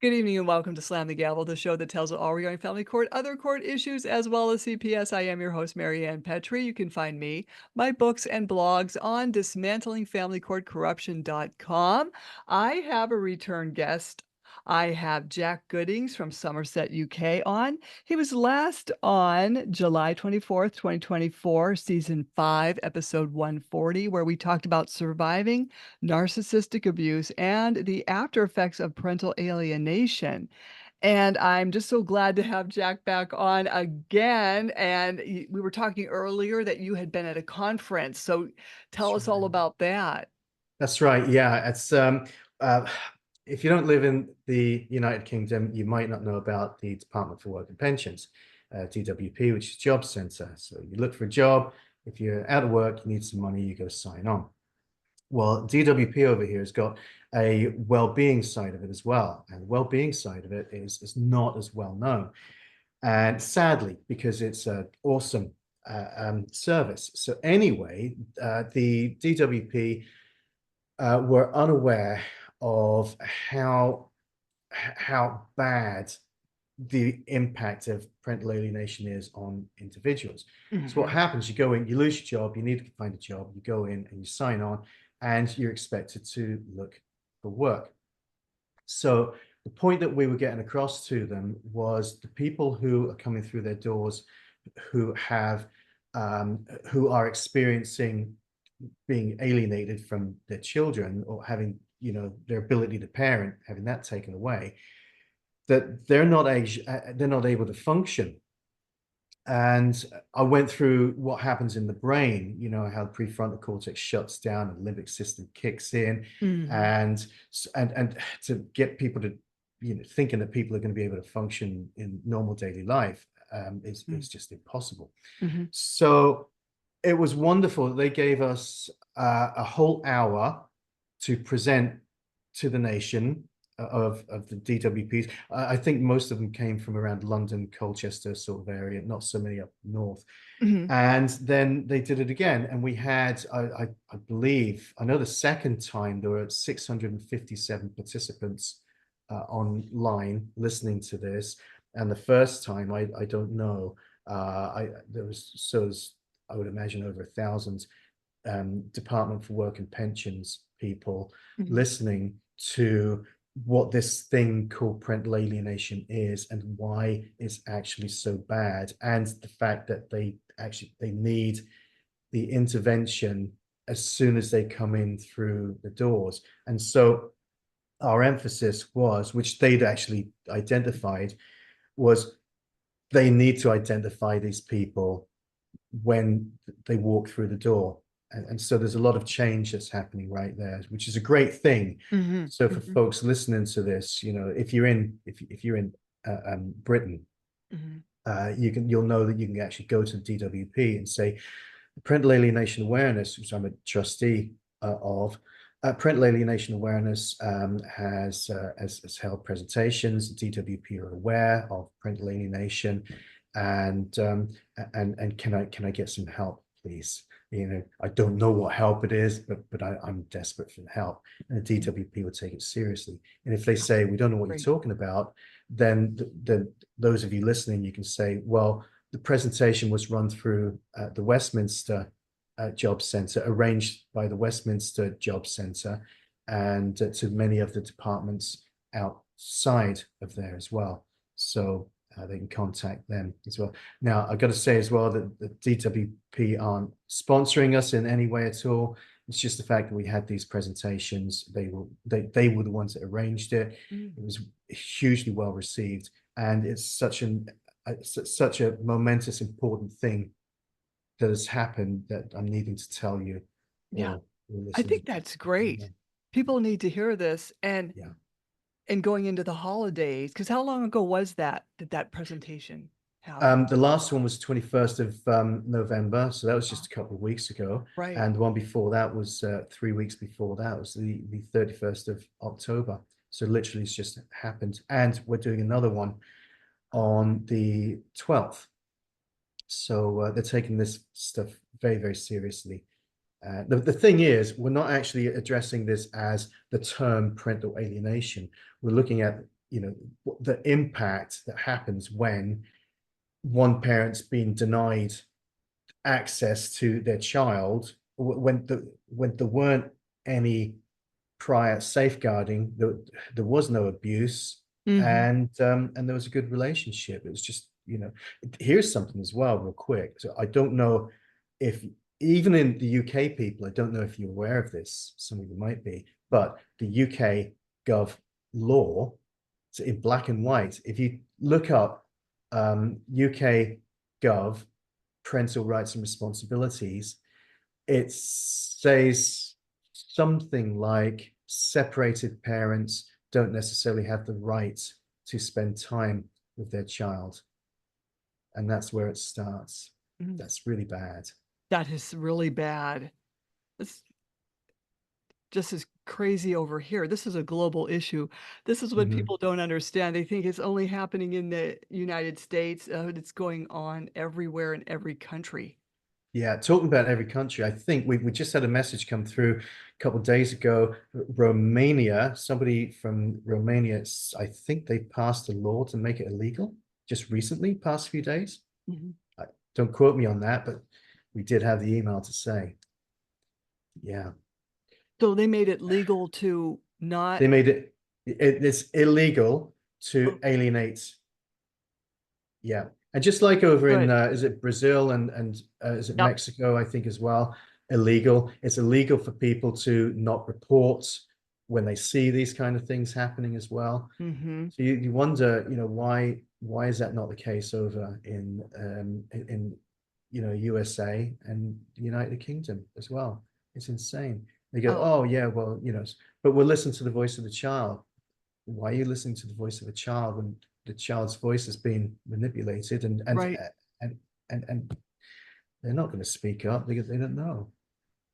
Good evening and welcome to Slam the Gavel, the show that tells it all regarding family court, other court issues, as well as CPS. I am your host, Marianne Petrie. You can find me, my books, and blogs on dismantlingfamilycourtcorruption.com. I have a return guest. I have Jack Goodings from Somerset, UK on. He was last on July 24th, 2024, season 5, episode 140, where we talked about surviving narcissistic abuse and the after effects of parental alienation. And I'm just so glad to have Jack back on again. And we were talking earlier that you had been at a conference. So tell That's us all right. about that. That's right. Yeah, it's uh, if you don't live in the United Kingdom, you might not know about the Department for Work and Pensions, DWP, which is Job Centre. So you look for a job. If you're out of work, you need some money, you go sign on. Well, DWP over here has got a well-being side of it as well, and the well-being side of it is not as well known, and sadly, because it's an awesome service. So anyway, the DWP were unaware of how bad the impact of parental alienation is on individuals. So what Mhm. happens, you go in, you lose your job, you need to find a job, you go in and you sign on, and you're expected to look for work. So the point that we were getting across to them was the people who are coming through their doors, who have who are experiencing being alienated from their children, or having, their ability to parent, having that taken away, that they're not able to function. And I went through what happens in the brain, how the prefrontal cortex shuts down and limbic system kicks in, Mhm. and to get people to, thinking that people are going to be able to function in normal daily life, Mhm. is just impossible. Mhm. So it was wonderful that they gave us a whole hour to present to the nation of the DWPs. I think most of them came from around London, Colchester sort of area, not so many up north. Mhm. And then they did it again, and we had, I believe, I know the second time there were 657 participants online listening to this, and the first time I don't know. There was, I would imagine, over 1,000 Department for Work and Pensions people Mhm. listening to what this thing called parental alienation is, and why it's actually so bad, and the fact that they need the intervention as soon as they come in through the doors. And so our emphasis was, which they'd actually identified, was they need to identify these people when they walk through the door. And so there's a lot of change that's happening right there, which is a great thing. Mhm. So for Mhm. folks listening to this, if you're in Britain, Mhm. you'll know that you can actually go to the DWP and say, parental alienation awareness, which I'm a trustee of. Parental alienation awareness has held presentations. DWP are aware of parental alienation, and can I get some help, please? I don't know what help it is, but I'm desperate for the help. And the DWP will take it seriously. And if they say we don't know what you're Great. talking about, then those of you listening, you can say, well, the presentation was run through the Westminster Job Centre, arranged by the Westminster Job Centre, and to many of the departments outside of there as well. So they can contact them as well. Now, I've got to say as well that the DWP aren't sponsoring us in any way at all. It's just the fact that we had these presentations. They were the ones that arranged it. Mhm. It was hugely well received, and it's such a momentous, important thing that has happened that I'm needing to tell you, Yeah. or I listeners. think that's great. People need to hear this. Yeah. And going into the holidays, because how long ago was that that presentation happen? The last one was 21st of November, so that was Uh, just a couple of weeks ago. right. And the one before that was 3 weeks before that, was the 31st of October. So literally it's just happened. And we're doing another one on the 12th. So they're taking this stuff very, very seriously. The thing is, we're not actually addressing this as the term parental alienation. We're looking at the impact that happens when one parent's been denied access to their child when there weren't any prior safeguarding, there was no abuse, Mhm. and there was a good relationship. It was just, here's something as well, real quick. So I don't know if even in the UK, people, I don't know if you're aware of this. Some of you might be, but the UK Gov law, so in black and white, if you look up UK Gov parental rights and responsibilities, it says something like separated parents don't necessarily have the right to spend time with their child. And that's where it starts. Mm. That's really bad. That is really bad. It's just as crazy over here. This is a global issue. This is what Mhm. people don't understand. They think it's only happening in the United States, it's going on everywhere in every country. Yeah, talking about every country, I think we just had a message come through a couple of days ago. Romania, somebody from Romania, I think they passed a law to make it illegal just recently, past few days. Mhm. Don't quote me on that, but we did have the email to say, yeah, So they made it legal to not. they made it's illegal to Oh, alienate. Yeah. And just like over in, good. is it Brazil and is it Yep. Mexico, I think as well, illegal. It's illegal for people to not report when they see these kind of things happening as well. Mhm. So you wonder, why is that not the case over in USA and the United Kingdom as well? It's insane. They go, Oh, oh yeah, well, but we'll listen to the voice of the child. Why are you listening to the voice of a child when the child's voice has been manipulated right. and and they're not going to speak up because they don't know.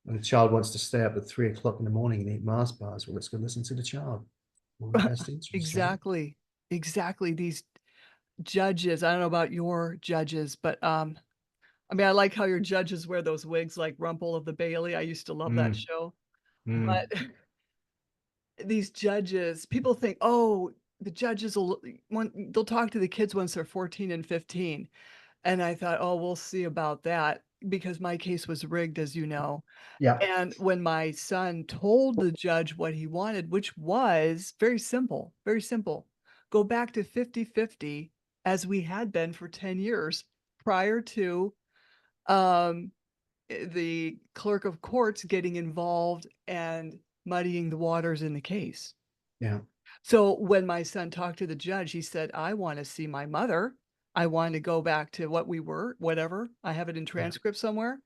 When the child wants to stay up at 3 o'clock in the morning and eat Mars bars, well, let's go listen to the child. All in the best interest, right? Exactly. Exactly. These judges, I don't know about your judges, but, I mean, I like how your judges wear those wigs like Rumple of the Bailey. I used to love that Mm, show. mm, But these judges, people think, "Oh, the judges will they'll talk to the kids once they're 14 and 15." And I thought, "Oh, we'll see about that," because my case was rigged, as you know. yeah, And when my son told the judge what he wanted, which was very simple, go back to 50-50 as we had been for 10 years prior to, um, the clerk of courts getting involved and muddying the waters in the case. yeah, So when my son talked to the judge, he said, "I wanna see my mother. I want to go back to what we were, whatever. I have it in yeah. transcript somewhere."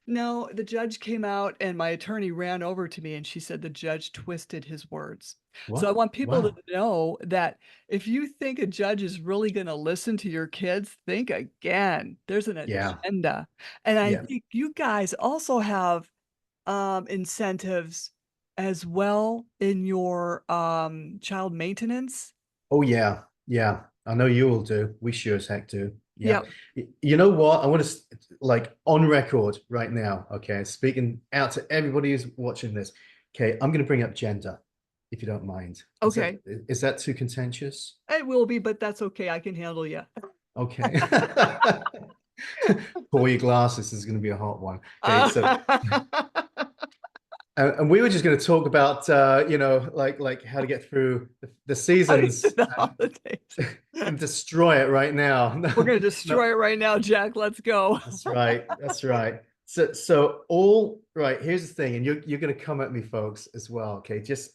No, the judge came out and my attorney ran over to me and she said the judge twisted his words. So I What? want people to Wow. know that if you think a judge is really gonna listen to your kids, think again. There's an Yeah, agenda. And I yeah. think you guys also have, incentives as well in your, child maintenance. Oh yeah, yeah. I know you all do. We sure as heck do. Yeah. Yep. You know what? I want to like on record right now. Okay, speaking out to everybody who's watching this. Okay, I'm going to bring up gender, if you don't mind. Okay. Is that too contentious? It will be, but that's okay. I can handle you. Okay. Pour your glasses. This is going to be a hot one. Okay, so and we were just going to talk about like how to get through the How do you do seasons the holidays? and destroy it right now. We're gonna No, destroy it right now, Jack. Let's go. that's right. That's right. So all right, here's the thing, and you're gonna come at me, folks, as well. Okay. Just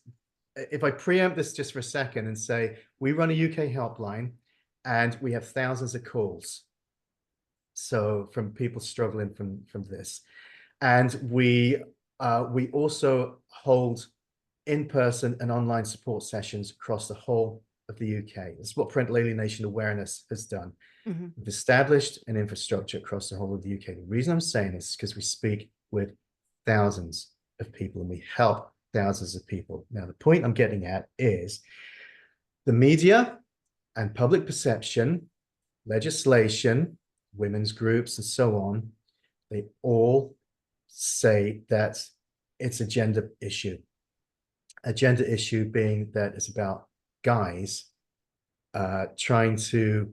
if I preempt this just for a second and say we run a UK helpline and we have thousands of calls. So from people struggling from this. And we also hold in-person and online support sessions across the whole of the UK. This is what Parental Alienation Awareness has done. Mhm. We've established an infrastructure across the whole of the UK. The reason I'm saying this is because we speak with thousands of people and we help thousands of people. Now, the point I'm getting at is the media and public perception, legislation, women's groups, and so on, they all say that it's a gender issue. A gender issue being that it's about guys trying to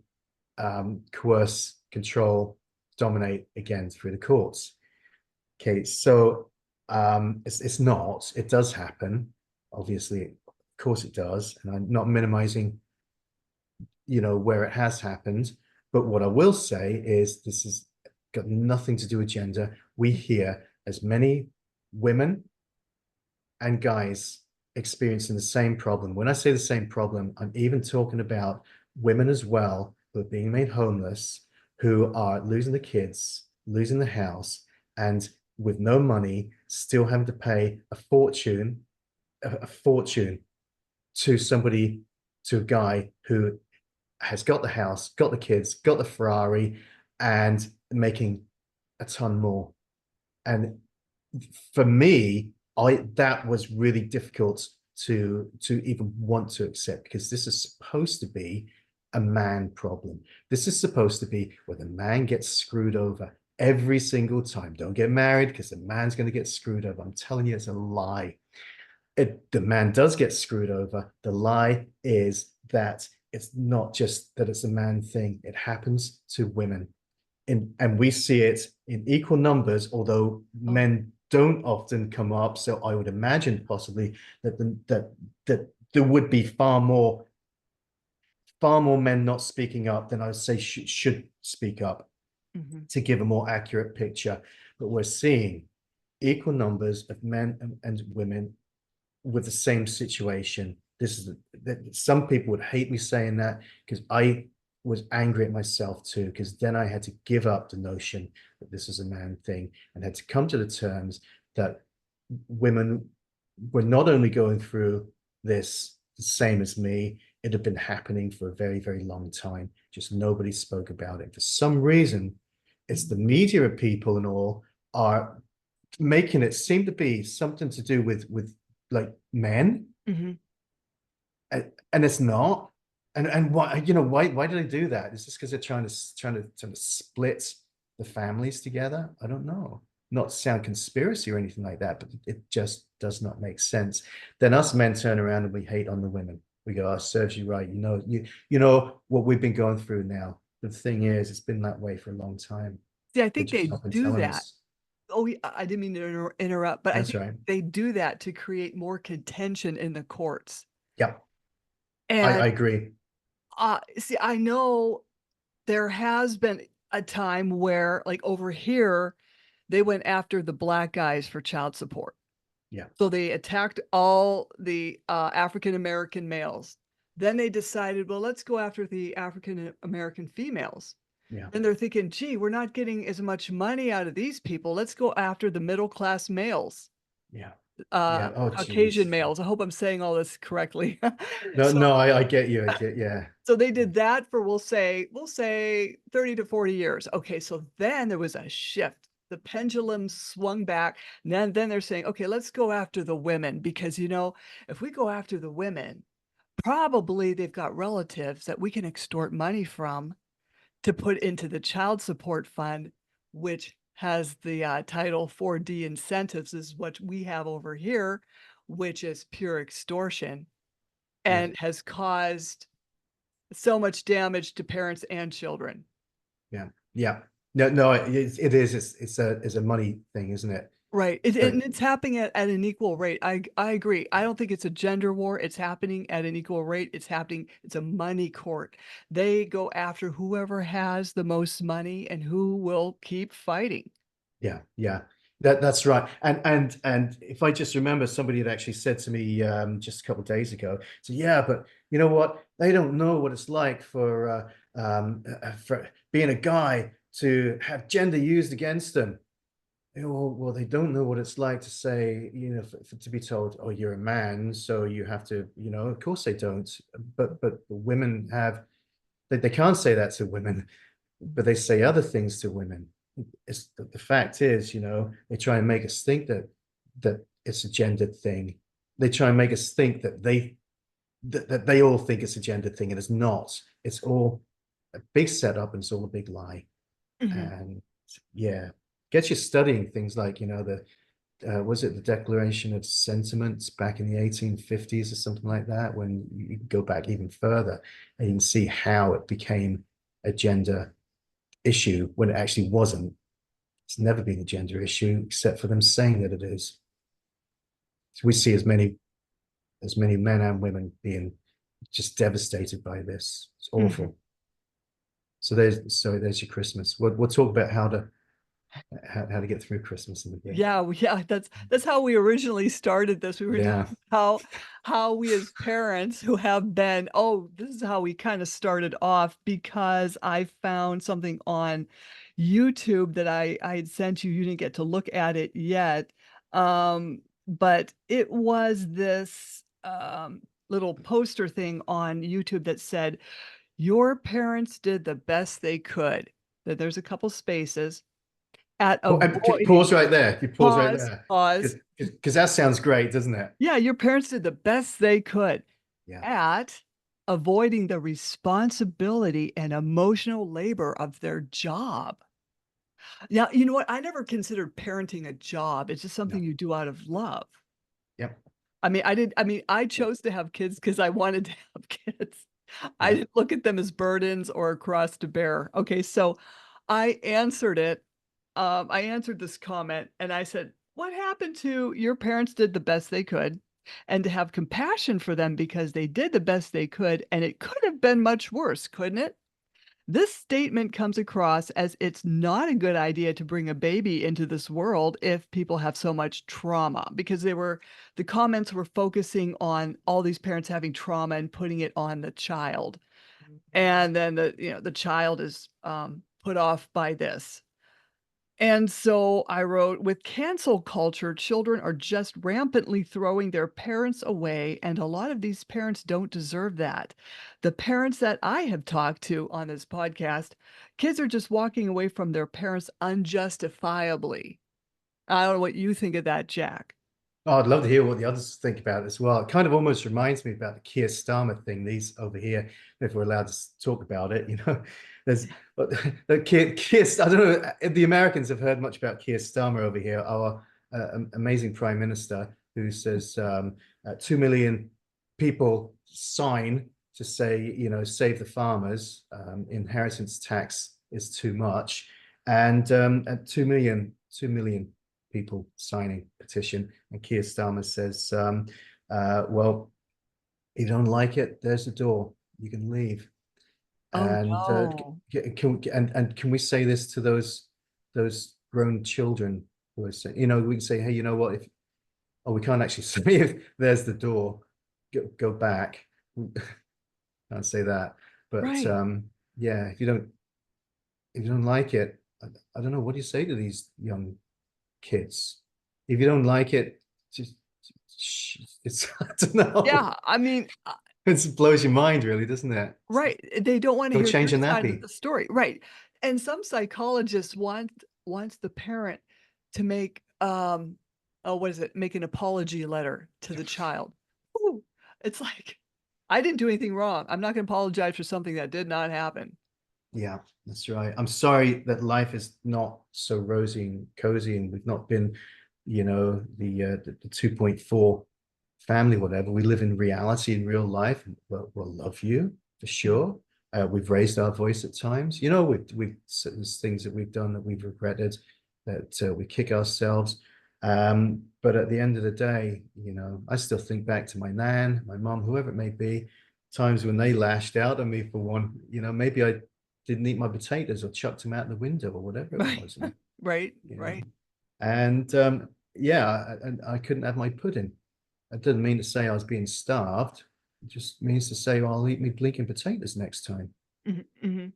coerce, control, dominate again through the courts. Okay, so it's not. It does happen, obviously. Of course, it does, and I'm not minimizing, where it has happened. But what I will say is this has got nothing to do with gender. We hear as many women and guys experiencing the same problem. When I say the same problem, I'm even talking about women as well who are being made homeless, who are losing the kids, losing the house, and with no money, still having to pay a fortune, a fortune to somebody, to a guy who has got the house, got the kids, got the Ferrari, and making a ton more. And for me, that was really difficult to even want to accept, because this is supposed to be a man problem. This is supposed to be where the man gets screwed over every single time. Don't get married because the man's going to get screwed over. I'm telling you, it's a lie. The man does get screwed over. The lie is that it's not just that it's a man thing. It happens to women. And we see it in equal numbers, although Oh. men don't often come up. So I would imagine possibly that there would be far more men not speaking up than I would say should speak up Mhm. to give a more accurate picture. But we're seeing equal numbers of men and women with the same situation. This is that some people would hate me saying that, because I was angry at myself too, because then I had to give up the notion that this is a man thing and had to come to the terms that women were not only going through this the same as me, it had been happening for a very, very long time. Just nobody spoke about it. For some reason, it's the Mhm. media people and all are making it seem to be something to do with like men, Mhm. and it's not. And why, why do they do that? Is this because they're trying to split the families together? I don't know. Not to sound conspiracy or anything like that, but it just does not make sense. Then us men turn around and we hate on the women. We go, "Oh, serves you right. You know what we've been going through now." The thing is, it's been that way for a long time. See, I They've think just they not been do telling that. us. Oh, I didn't mean to interrupt, but I That's think right. they do that to create more contention in the courts. Yeah, I And, agree. see, I know there has been a time where, like, over here, they went after the black guys for child support. Yeah, So they attacked all the, African American males. Then they decided, "Well, let's go after the African American females." yeah, Then they're thinking, "Gee, we're not getting as much money out of these people. Let's go after the middle class males, yeah, yeah. Oh, Caucasian geez. males." I hope I'm saying all this correctly. No, So no, I get you. I get, yeah. so they did that for, we'll say 30 to 40 years. Okay, so then there was a shift. The pendulum swung back. And then they're saying, "Okay, let's go after the women because, if we go after the women, probably they've got relatives that we can extort money from to put into the child support fund," which has the, Title 4D incentives is what we have over here, which is pure extortion Yeah, and has caused so much damage to parents and children. yeah, yeah. No, no, it is. It's a money thing, isn't it? Right, But and it's happening at an equal rate. I agree. I don't think it's a gender war, it's happening at an equal rate. It's a money court. They go after whoever has the most money and who will keep fighting. yeah, yeah. That's right. And if I just remember, somebody had actually said to me just a couple of days ago, so yeah, but you know what? They don't know what it's like for being a guy to have gender used against them. Yeah, well, they don't know what it's like to say, to be told, "Oh, you're a man, so you have to," of course they don't. But women have, they can't say that to women, but they say other things to women. The fact is, they try and make us think that it's a gendered thing. They try and make us think that they all think it's a gendered thing, and it's not. It's all a big setup, and it's all a big lie. Mhm. And yeah, gets you studying things like, was it the Declaration of Sentiments back in the 1850s or something like that, when you go back even further and you can see how it became a gender issue when it actually wasn't. It's never been a gender issue except for them saying that it is. So we see as many men and women being just devastated by this. It's Mhm. awful. So there's your Christmas. We'll talk about how to get through Christmas in a bit. Yeah, yeah, that's how we originally started this. We were Yeah. talking how we as parents who have been this is how we kinda started off because I found something on YouTube that I had sent you. You didn't get to look at it yet. But it was this, little poster thing on YouTube that said, "Your parents did the best they could." That there's a couple spaces at avoiding. Pause right there. You pause right Pause, there pause. because that sounds great, doesn't it? Yeah, your parents did the best they could Yeah. at avoiding the responsibility and emotional labor of their job. Now, you know what? I never considered parenting a job. It's just No. something you do out of love. Yep. I chose to have kids because I wanted to have kids. I Yep. didn't look at them as burdens or a cross to bear. Okay, so I answered it. I answered this comment and I said, "What happened to your parents did the best they could, and to have compassion for them because they did the best they could, and it could have been much worse, couldn't it? This statement comes across as it's not a good idea to bring a baby into this world if people have so much trauma because the comments were focusing on all these parents having trauma and putting it on the child. And then the child is put off by this. And so I wrote, with cancel culture, children are just rampantly throwing their parents away, and a lot of these parents don't deserve that. The parents that I have talked to on this podcast, kids are just walking away from their parents unjustifiably. I don't know what you think of that, Jack. Oh, I'd love to hear what the others think about it as well. It kind of almost reminds me about the Keir Starmer thing, these over here, if we're allowed to talk about it, there's the Keir, I don't know if the Americans have heard much about Keir Starmer over here, our amazing prime minister who says 2 million people sign to say, save the farmers, inheritance tax is too much. And 2 million people signing petition. And Keir Starmer says, well, if you don't like it, there's the door. You can leave. Oh And no. can we say this to those grown children who are saying, we can say, hey, you know what? If we can't actually say if there's the door, go back. Can't say that. But Right. yeah, if you don't like it, I don't know, what do you say to these young kids? If you don't like it, just it's I don't know. Yeah. I mean, It blows your mind, really, doesn't it? right. They don't want to Go hear change their a side of nappy. the story. Right. And some psychologists wants the parent to make what is it? Make an apology letter to the child. Ooh, it's like I didn't do anything wrong. I'm not going to apologize for something that did not happen. Yeah, that's right. I'm sorry that life is not so rosy and cozy, and we've not been, the 2.4 family, whatever. We live in reality, in real life. We'll love you for Mhm. sure. We've raised our voice at times. There's things that we've done that we've regretted, that we kick ourselves. But at the end of the day, I still think back to my nan, my mom, whoever it may be, times when they lashed out at me for one. Maybe I didn't eat my potatoes or chucked them out the window or whatever it Right. was. And, Right. you know, Right. and yeah, I couldn't have my pudding. That doesn't mean to say I was being starved. It just means to say, well, I'll eat me blinking potatoes next time. Mhm, mhm.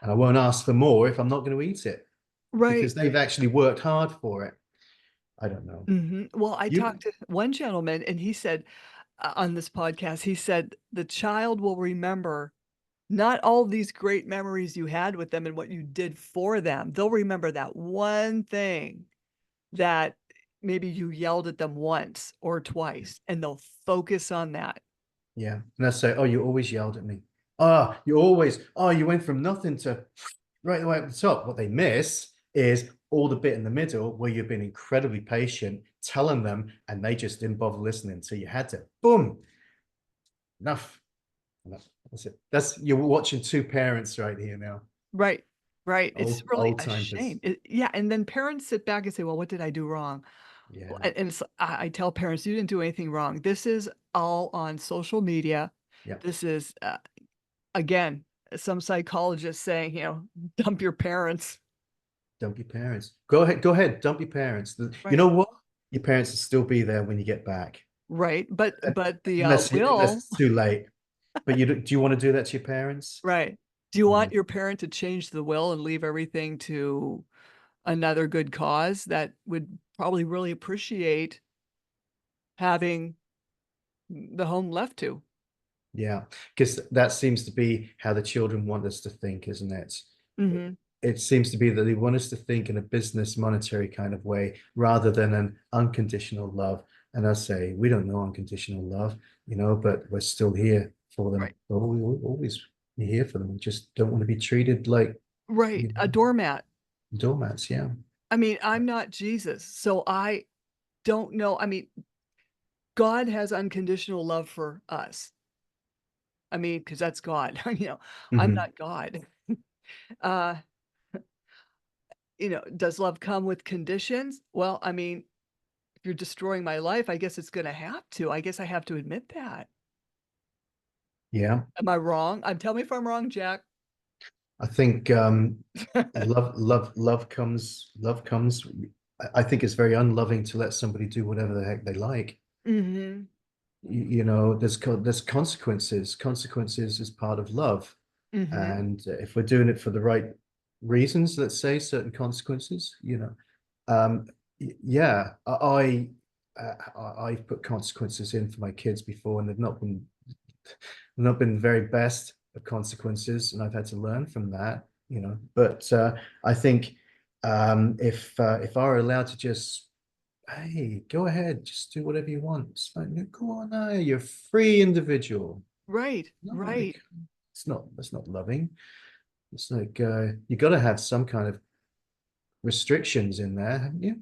And I won't ask for more if I'm not going to eat it Right. because they've actually worked hard for it. I don't know. Mhm. Well, I You, talked to one gentleman and he said on this podcast, he said the child will remember not all these great memories you had with them and what you did for them. They'll remember that one thing that maybe you yelled at them once or twice, and they'll focus on that. yeah. And I say, oh, you always yelled at me. You went from nothing to right away at the top. What they miss is all the bit in the middle where you've been incredibly patient, telling them, and they just didn't bother listening. So you had to, boom, enough. Enough. That's it. That's, you're watching two parents right here now. Right, right. It's really Old a timers. shame. Yeah, and then parents sit back and say, "Well, what did I do wrong?" Well, Yeah. and it's I tell parents, "You didn't do anything wrong. This is all on social media. Yeah. This is, again, some psychologist saying, dump your parents." Dump your parents. Go ahead. Go ahead. Dump your parents. You Right, know what? Your parents will still be there when you get back. right, but the, Unless will it's too late. But do you want to do that to your parents? right. Do you Mm, want your parent to change the will and leave everything to another good cause that would probably really appreciate having the home left to? yeah, because that seems to be how the children want us to think, isn't it? Mhm. It seems to be that they want us to think in a business monetary kind of way rather than an unconditional love. And I say, we don't know unconditional love, but we're still here for them. Right. But we will always be here for them. We just don't want to be treated like, Right, you a know, doormat. doormats. Yeah. I mean, I'm not Jesus, so I don't know. I mean, God has unconditional love for us. I mean, because that's God, I'm Hmm. not God. Uh, does love come with conditions? Well, I mean, if you're destroying my life, I guess it's gonna have to. I guess I have to admit that. Yeah. Am I wrong? Tell me if I'm wrong, Jack. I think love comes. I think it's very unloving to let somebody do whatever the heck they like. Mhm, There's consequences. Consequences is part of love, mhm, and if we're doing it for the right reasons, let's say certain consequences, um, yeah, I've put consequences in for my kids before, and they've not been the very best of consequences, and I've had to learn from that. But I think if I were allowed to just, hey, go ahead, just do whatever you want. It's like, no, go on now, you're a free individual. right, No, right, that's not loving. It's like you got to have some kind of restrictions in there, haven't you?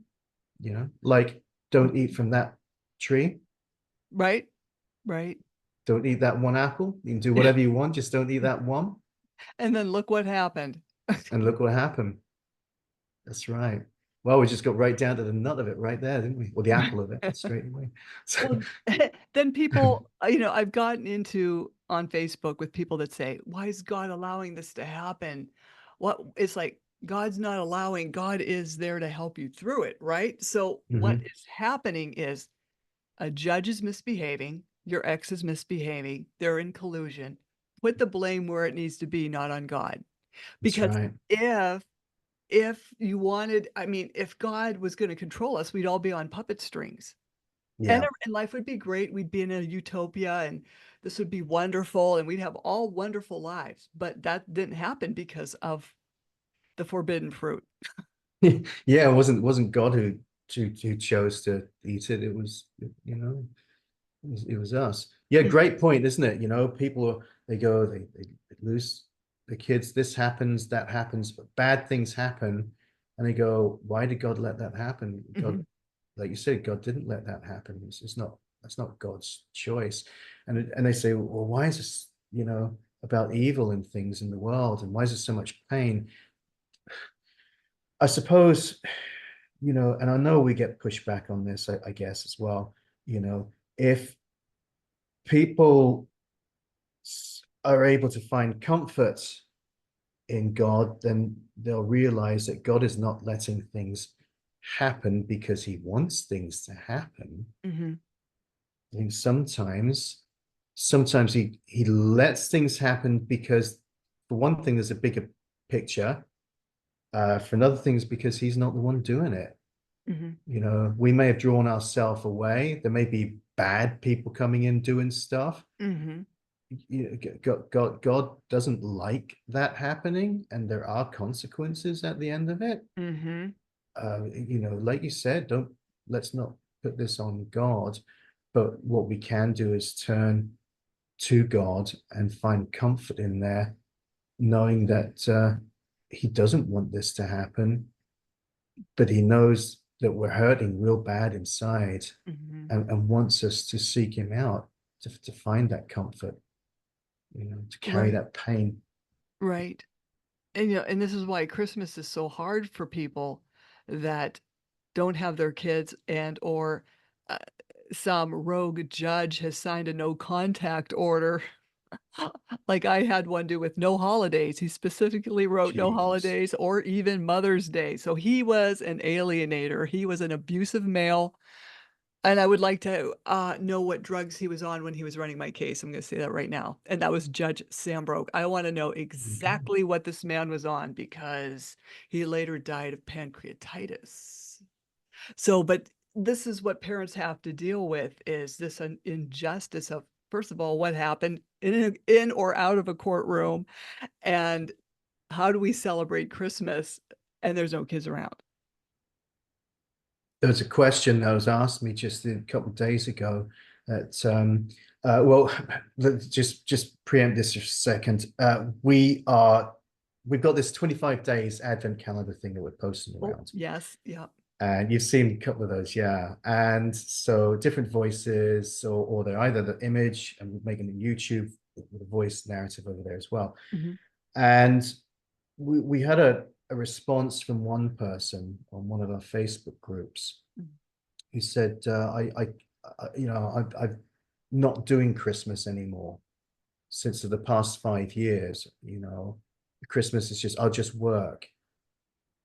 Like don't eat from that tree. right, right. Don't eat that one apple. You can do whatever you want, just don't eat that one. And then look what happened. And look what happened. That's right. Well, we just got right down to the nut of it right there, didn't we? Or the apple of it straight away. So, Well, then people, I've gotten into on Facebook with people that say, "Why is God allowing this to happen?" What it's like, God's not allowing, God is there to help you through it, right? So what mhm. is happening is a judge is misbehaving, your ex is misbehaving, they're in collusion. Put the blame where it needs to be, not on God. That's Because right. if you wanted, I mean, if God was going to control us, we'd all be on puppet strings. Yeah. And life would be great, we'd be in a utopia, and this would be wonderful, and we'd have all wonderful lives, but that didn't happen because of the forbidden fruit. Yeah, it wasn't God who chose to eat it. It was, it was us. Yeah, Mm, great point, isn't it? People they lose the kids, this happens, that happens, but bad things happen, and they go, why did God let that happen? God, mhm, like you said, God didn't let that happen. It's not, that's not God's choice. And they say, well, why is this, about evil and things in the world, and why is there so much pain? I suppose, and I know we get pushback on this, I guess, as well. If people are able to find comfort in God, then they'll realize that God is not letting things happen because he wants things to happen. mhm, I think sometimes he lets things happen because, for one thing, there's a bigger picture. For another thing, is because he's not the one doing it. mhm, We may have drawn ourselves away. There may be bad people coming in doing stuff. mhm, God doesn't like that happening, and there are consequences at the end of it. mhm, Like you said, let's not put this on God, but what we can do is turn to God and find comfort in there, knowing that he doesn't want this to happen. but he knows that we're hurting real bad inside, Mhm. and wants us to seek him out, to find that comfort, to carry Right, that pain. right. And, and this is why Christmas is so hard for people that don't have their kids and or, uh, some rogue judge has signed a no contact order. Like I had one do with no holidays. He specifically wrote no Jeez. holidays or even Mother's Day. So he was an alienator. He was an abusive male. And I would like to know what drugs he was on when he was running my case. I'm going to say that right now. And that was Judge Sambroke. I want to know Okay. exactly what this man was on because he later died of pancreatitis. So, but this is what parents have to deal with is this injustice of, first of all, what happened in or out of a courtroom, and how do we celebrate Christmas and there's no kids around? There was a question that was asked me just a couple of days ago that, well, let's just preempt this for a second. We've got this 25 days Advent calendar thing that we're posting Oh, around. yes, yeah. And you've seen a couple of those, yeah. And so different voices, or they're either the image, and we're making a YouTube with a voice narrative over there as well. Mhm, And we had a response from one person on one of our Facebook groups mhm, who said, I'm not doing Christmas anymore since the past 5 years. Christmas is just, I'll just work.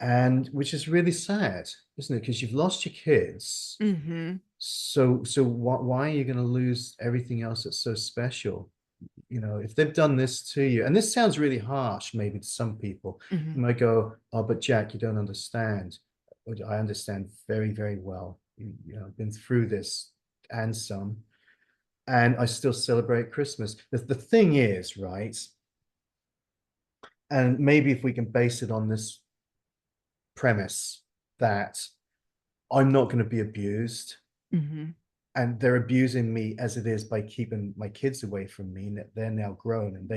And which is really sad, isn't it? Because you've lost your kids. mhm, So why are you going to lose everything else that's so special? If they've done this to you, and this sounds really harsh, maybe to some people, mhm. you might go, "Oh, but Jack, you don't understand." I understand very, very well. I've been through this and some, and I still celebrate Christmas. The thing is, right? And maybe if we can base it on this premise that I'm not going to be abused, Mhm, and they're abusing me as it is by keeping my kids away from me, and that they're now grown and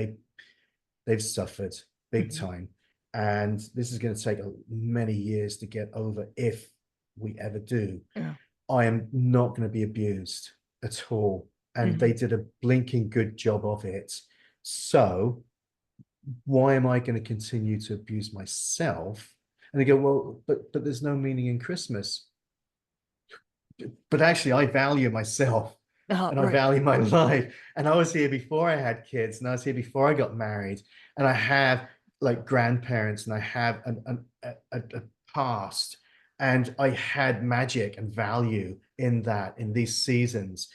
they've suffered big mhm. time. And this is going to take many years to get over if we ever do. Yeah. I am not going to be abused at all. And they Mhm, did a blinking good job of it. So why am I going to continue to abuse myself? And they go, well, but there's no meaning in Christmas. But actually, I value myself and I right. value my life. And I was here before I had kids, and I was here before I got married. And I have like grandparents, and I have a past, and I had magic and value in that in these seasons.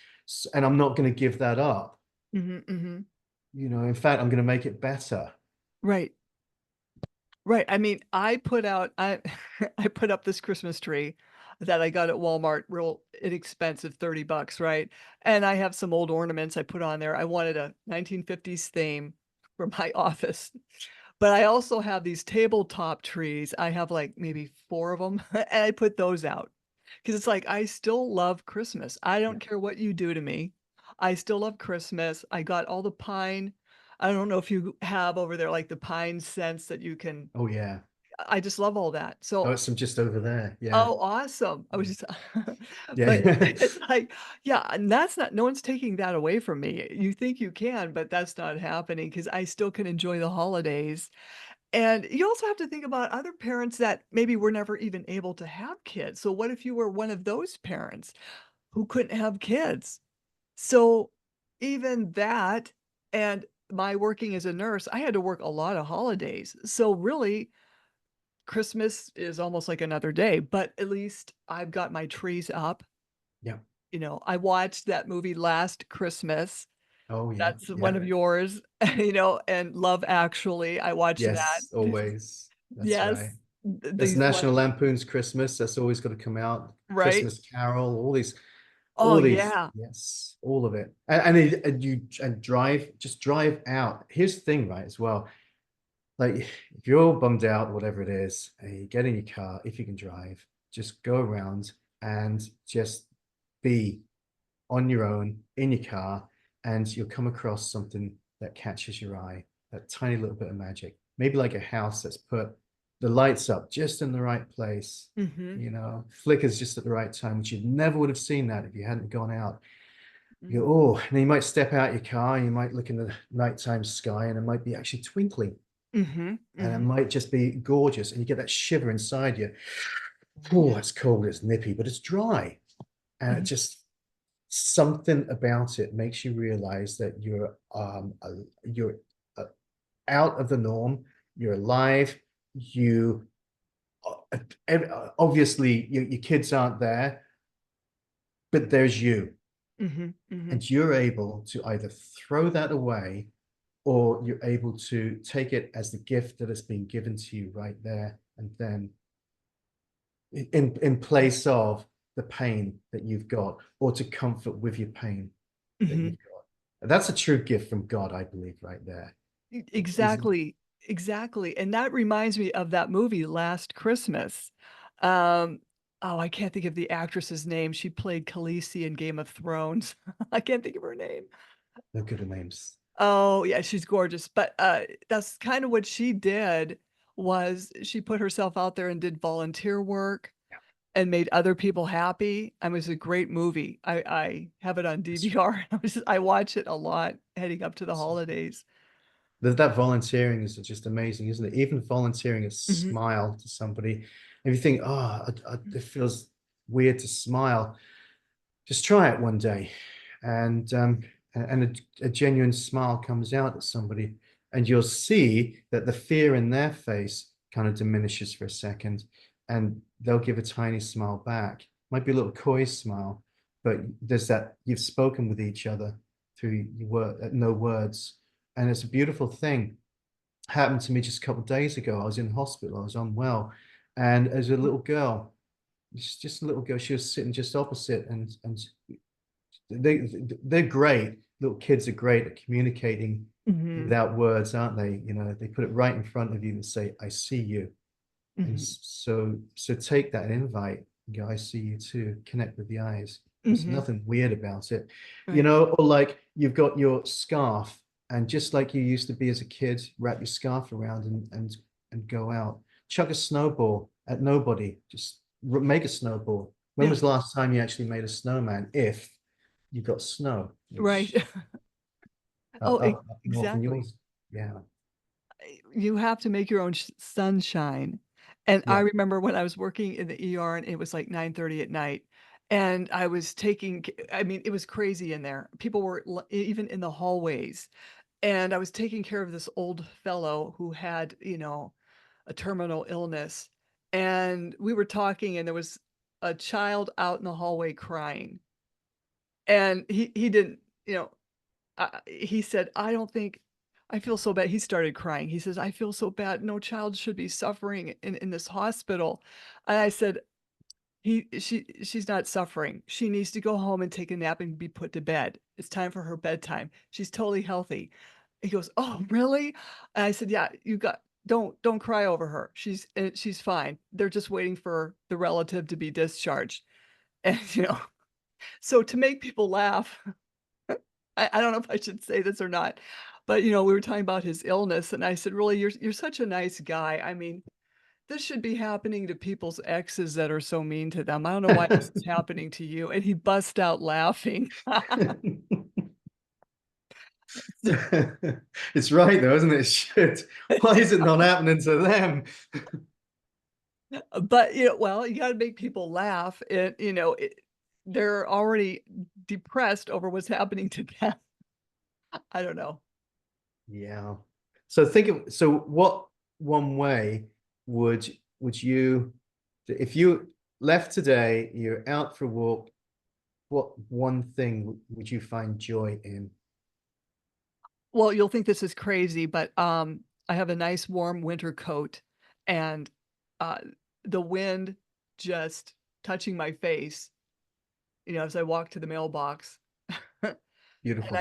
And I'm not going to give that up. Mhm, mhm. In fact, I'm going to make it better. Right. Right, I mean, I put out I I put up this Christmas tree that I got at Walmart, real inexpensive, 30 bucks, right? And I have some old ornaments I put on there. I wanted a 1950s theme for my office, but I also have these tabletop trees. I have, like, maybe 4 of them, and I put those out because it's like, I still love Christmas. I Yeah. don't care what you do to me. I still love Christmas. I got all the pine. I don't know if you have over there, like, the pine scents that you can. Oh yeah. I just love all that. Oh, So, it's some just over there. Yeah. oh, awesome. I was Yeah. just but Yeah. it's like, yeah, and that's not no one's taking that away from me. You think you can, but that's not happening because I still can enjoy the holidays. And you also have to think about other parents that maybe were never even able to have kids. So what if you were one of those parents who couldn't have kids? So even that, and my working as a nurse, I had to work a lot of holidays. So really, Christmas is almost like another day, but at least I've got my trees up. Yeah. I watched that movie Last Christmas. Oh yeah. That's one Yeah. of yours, and Love Actually, I watched that. Yes, always. That's right. Yes, th There's these one National Lampoon's Christmas. That's always got to come out. right? Christmas Carol. Oh, All these. yeah. Yes, all of it. And just drive out. Here's the thing, right? As well, like if you're bummed out, whatever it is, and you get in your car, if you can drive, just go around and just be on your own in your car, and you'll come across something that catches your eye. That tiny little bit of magic. Maybe like a house that's put the lights up just in the right place, Mhm. flickers just at the right time, which you never would have seen that if you hadn't gone out. You go, Mhm. oh, and then you might step out your car, and you might look in the nighttime sky, and it might be actually twinkling, Mhm. and it Mhm. might just be gorgeous, and you get that shiver inside you. Oh, Yeah. it's cold, it's nippy, but it's dry, and it Mhm. just something about it makes you realize that you're uh, out of the norm, you're alive, you obviously your kids aren't there, but there's you, Mhm. Mhm. and you're able to either throw that away, or you're able to take it as the gift that has been given to you right there and then, in place of the pain that you've got, or to comfort with your pain that Mhm. you've got. And that's a true gift from God, I believe, right there. Is Exactly, exactly, and that reminds me of that movie Last Christmas. Um, oh, I can't think of the actress's name. She played Khaleesi in Game of Thrones. I can't think of her name. no good at names. Oh, yeah, she's gorgeous, but, that's kinda what she did, was she put herself out there and did volunteer work Yeah, and made other people happy. It was a great movie. I have it on that's DVR. I watch it a lot heading up to the holidays. that volunteering is just amazing, isn't it? Even volunteering a Mhm. smile to somebody, and you think, oh, it feels weird to smile. Just try it one day, and a genuine smile comes out at somebody, and you'll see that the fear in their face kind of diminishes for a second, and they'll give a tiny smile back. Might be a little coy smile, but there's that you've spoken with each other through your word, no words, and it's a beautiful thing. Happened to me just a couple of days ago. I was in hospital. I was unwell, and as a little girl, just a little girl, she was sitting just opposite, and they they're great. Little kids are great at communicating Mhm. without words, aren't they? They put it right in front of you and say, "I see you." And Mhm. so take that invite and go, "I see you too." Connect with the eyes. There's Mhm. nothing weird about it. Right. Or like you've got your scarf, and just like you used to be as a kid, wrap your scarf around and go out. Chuck a snowball at nobody. Just make a snowball. When Yeah. was the last time you actually made a snowman? If you got snow, Right. which Oh, up north in exactly. yours. Yeah. You have to make your own sunshine. And I Yeah. remember when I was working in the ER and it was like 9:30 at night, and I was I mean, it was crazy in there. People were even in the hallways, and I was taking care of this old fellow who had, a terminal illness. And we were talking, and there was a child out in the hallway crying. And he didn't, you know, he said, "I don't think I feel so bad." He started crying. He says, "I feel so bad. No child should be suffering in this hospital." And I said, she's not suffering. She needs to go home and take a nap and be put to bed. It's time for her bedtime. She's totally healthy." He goes, "Oh, really?" And I said, "Yeah, you got don't cry over her. She's fine. They're just waiting for the relative to be discharged." And, so to make people laugh, I don't know if I should say this or not, but, we were talking about his illness, and I said, "Really, you're such a nice guy. I mean, this should be happening to people's exes that are so mean to them. I don't know why this is happening to you." And he bust out laughing. It's right though, isn't it? Shit. Why is it not happening to them? But, well, you gotta make people laugh, and, they're already depressed over what's happening to them. I don't know. Yeah. So what one way would would you, if you left today, you're out for a walk, what one thing would you find joy in? Well, you'll think this is crazy, but, I have a nice warm winter coat, and, uh, the wind just touching my face, as I walk to the mailbox. And Beautiful.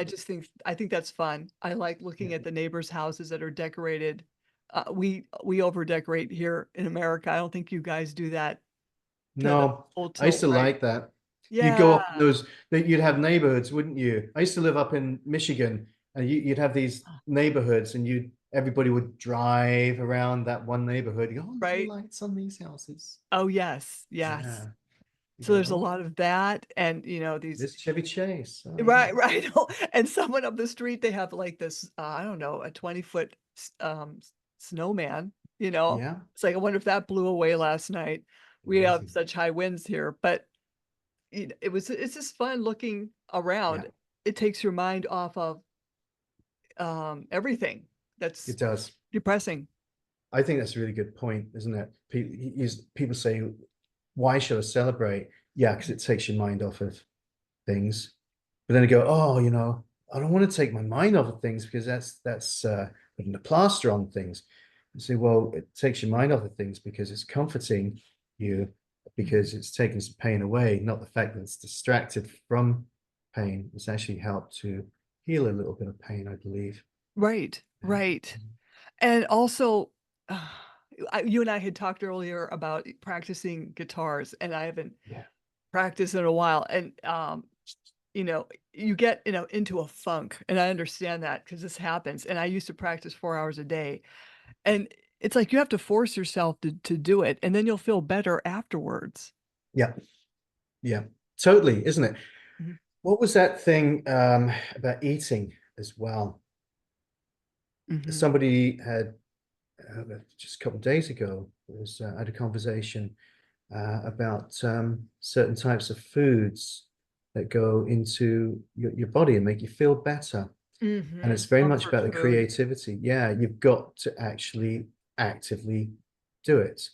I think that's fun. I like Yeah. looking at the neighbors' houses that are decorated. We over-decorate here in America. I don't think you guys do that to the No, full I used tilt, to right? like that. You'd go Yeah. up in those, that you'd have neighborhoods, wouldn't you? I used to live up in Michigan, And you'd have these neighborhoods, and everybody would drive around that one neighborhood. You go, oh, look at the Right? lights on these houses. Oh, yes, yes. Yeah. You So go, there's a oh, lot of that, and, these. this Chevy Chase. Oh, Right, right. And someone up the street, they have, like, this, I don't know, a 20-foot snowman, you know? yeah. It's like, I wonder if that blew away last night. We have Amazing. such high winds here, but it's just fun looking Yeah, around. It takes your mind off of, everything it that's does. depressing. I think that's a really good point, isn't it? People say, why should I celebrate? Yeah, because it takes your mind off of things. But then I go, oh, I don't want to take my mind off of things, because that's putting a plaster on things. You say, well, it takes your mind off of things because it's comforting you, because it's taking some pain away, not the fact that it's distracted from pain. It's actually helped to heal a little bit of pain, I believe. Right, Yeah. right. And also, you and I had talked earlier about practicing guitars, and I haven't Yeah. practiced in a while, and, you get, into a funk, and I understand that because this happens, and I used to practice 4 hours a day, and it's like you have to force yourself to do it, and then you'll feel better afterwards. Yeah. Yeah. Totally, isn't it? Mhm. What was that thing about eating as well? Mhm. Somebody had just a couple of days ago, I had a conversation about certain types of foods that go into your body and make you feel better. And it's Mhm. very much Comfort about the food. creativity. Yeah, you've got to actually actively do it.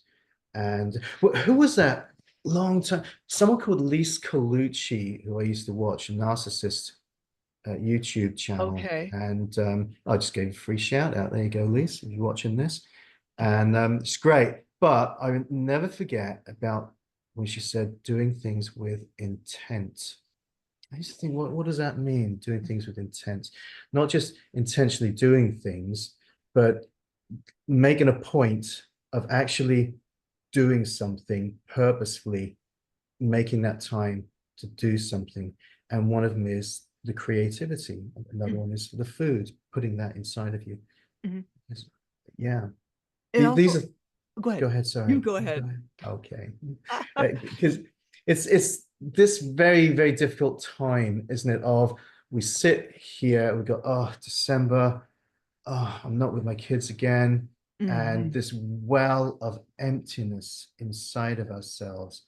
And who was that long time? Someone called Lise Colucci, who I used to watch, a narcissist YouTube channel. Okay. And I just gave a free shout out. There you go, Lise, if you're watching this. And it's great. But I will never forget about when she said doing things with intent. I used to think, what does that mean? Doing things with intent, not just intentionally doing things, but making a point of actually doing something purposefully, making that time to do something. And one of them is the creativity. Another Mhm. one is the food, putting that inside of you. Mhm. Yes. Yeah. And These also are, go go ahead. ahead, You sorry. go No, go ahead. ahead. Okay. Because it's this very, very difficult time, isn't it? Of we sit here, we go, oh, December, oh, I'm not with my kids again. And Mhm. this well of emptiness inside of ourselves.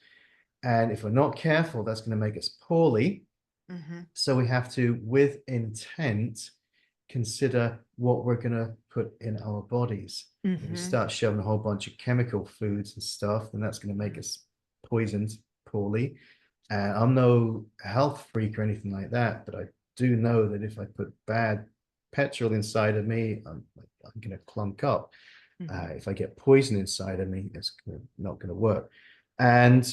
And if we're not careful, that's going to make us poorly. Mhm. So we have to, with intent, consider what we're going to put in our bodies. If we Mhm. start shoving a whole bunch of chemical foods and stuff, then that's going to make us poisoned poorly. I'm no health freak or anything like that, but I do know that if I put bad petrol inside of me, I'm going to clunk up. Mhm. If I get poison inside of me, it's not going to work. And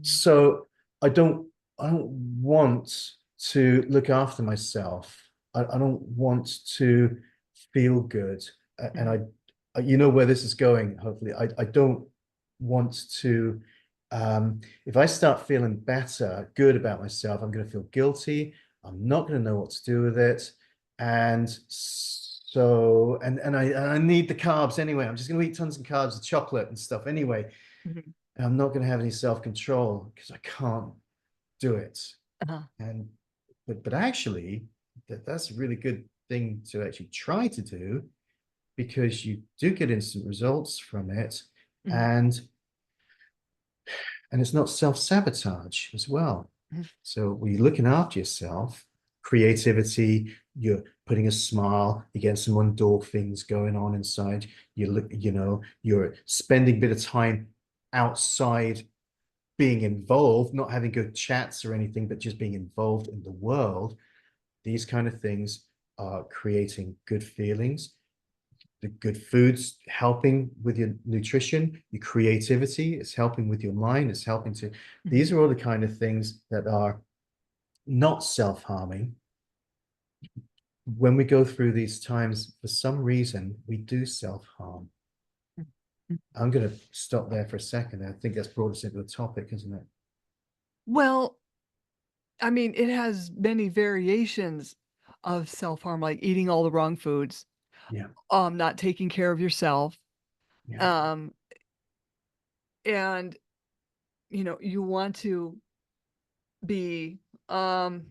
so I don't I don't want to look after myself. I don't want to feel good. And Mhm. you know where this is going, hopefully. I don't want to if I start feeling better, good about myself, I'm going to feel guilty. I'm not going to know what to do with it. And so I need the carbs anyway. I'm just going to eat tons of carbs and chocolate and stuff anyway. Mhm. And I'm not going to have any self-control because I can't do it. Uh-huh. And but actually, that's a really good thing to actually try to do, because you do get instant results from it, Mhm. and it's not self-sabotage as well. Mhm. So when you're looking after yourself, creativity, you're putting a smile, you're getting some endorphins going on inside. You're spending a bit of time outside, being involved, not having good chats or anything, but just being involved in the world. These kind of things are creating good feelings. The good foods helping with your nutrition, your creativity, it's helping with your mind, it's helping to, these Mhm. are all the kind of things that are not self-harming. When we go through these times, for some reason, we do self-harm. Mhm. I'm going to stop there for a second. I think that's brought us into the topic, isn't it? Well, I mean, it has many variations. of self-harm, like eating all the wrong foods, Yeah. not taking care of yourself, Yeah. um, and, you want to be, um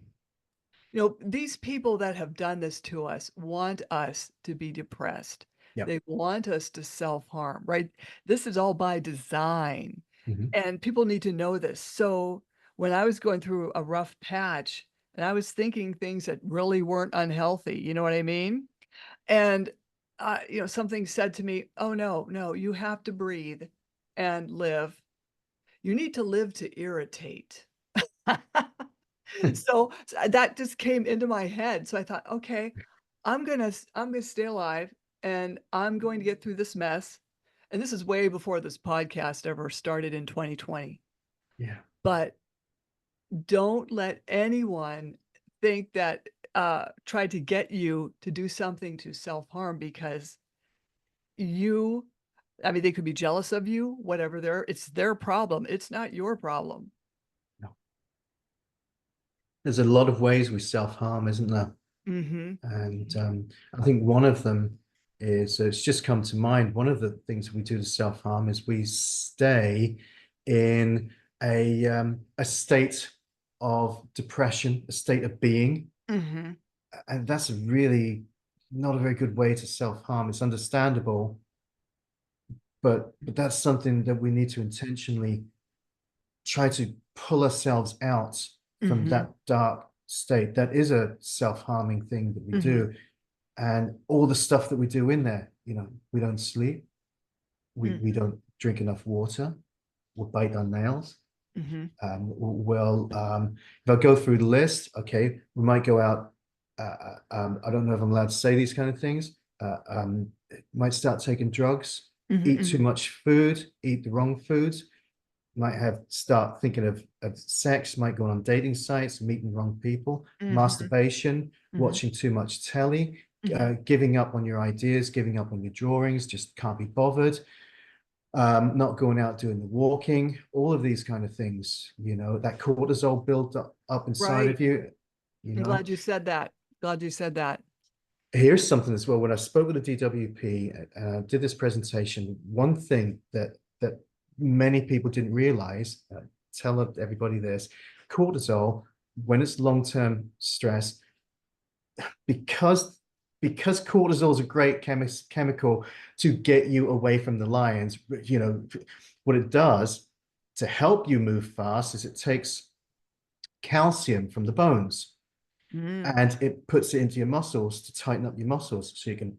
these people that have done this to us want us to be depressed. Yeah. They want us to self-harm, right? This is all by design, Mhm. and people need to know this. So, when I was going through a rough patch, and I was thinking things that really weren't unhealthy, you know what I mean? And, something said to me, "Oh, no, no, you have to breathe and live. You need to live to irritate." That just came into my head, so I thought, "Okay, I'm gonna stay alive, and I'm going to get through this mess." And this is way before this podcast ever started in 2020. Yeah. But don't let anyone think that, try to get you to do something to self-harm because you I mean, they could be jealous of you, whatever it's their problem, it's not your problem. No. There's a lot of ways we self-harm, isn't there? Mhm. And I think one of them is, it's just come to mind, one of the things we do to self-harm is we stay in a state of depression, a state of being. Mhm. And that's really not a very good way to self-harm. It's understandable, but that's something that we need to intentionally try to pull ourselves out from Mhm. that dark state. That is a self-harming thing that we Mhm. do. And all the stuff that we do in there, we don't sleep, we Mhm. don't drink enough water, we'll bite our nails. Mhm. If I go through the list, okay, we might go out. I don't know if I'm allowed to say these kind of things. Might start taking drugs, Mhm, eat too mhm, much food, eat the wrong foods, might have start thinking of sex, might go on dating sites, meeting wrong people, mhm, masturbation, mhm, watching too much telly, mhm. giving up on your ideas, giving up on your drawings, just can't be bothered, not going out doing the walking, all of these kind of things, that cortisol built up inside Right. of you, you I'm know. glad you said that. Glad you said that. Here's something as well. When I spoke with the DWP and I did this presentation, one thing that many people didn't realize, tell everybody this, cortisol, when it's long-term stress, because cortisol is a great chemical to get you away from the lions, what it does to help you move fast is it takes calcium from the bones Mm. and it puts it into your muscles to tighten up your muscles so you can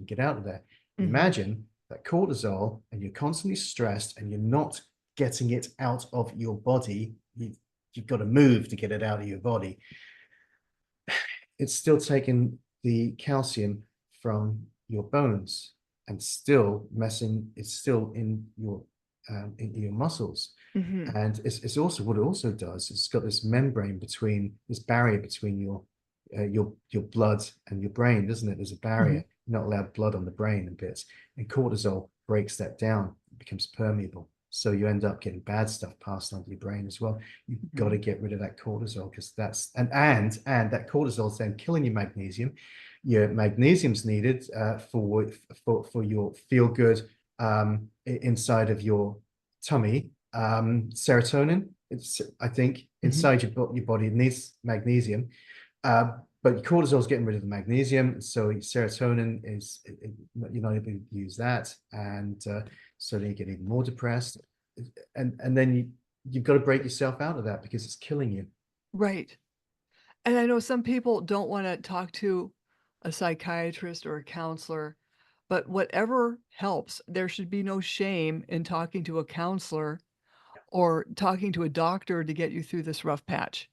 get out of there. Mhm, Imagine that cortisol and you're constantly stressed and you're not getting it out of your body. You've got to move to get it out of your body. It's still taking the calcium from your bones and still messing, it's still in your muscles. mhm, And it's also what it also does. It's got this membrane between this barrier between your blood and your brain, doesn't it? There's a mhm. barrier. You're not allowed blood on the brain and bits. And cortisol breaks that down. It becomes permeable. So you end up getting bad stuff passed onto your brain as well. You've got to Mhm. get rid of that cortisol because that's and that cortisol is then killing your magnesium. Your magnesium's needed for your feel good inside of your tummy. Serotonin, it's I think Mhm. inside your body needs magnesium, but your cortisol is getting rid of the magnesium, so your serotonin you're not able to use that, and so then you get even more depressed, and then you've got to break yourself out of that because it's killing you. Right. And I know some people don't wanna talk to a psychiatrist or a counselor, but whatever helps. There should be no shame in talking to a counselor or talking to a doctor to get you through this rough patch.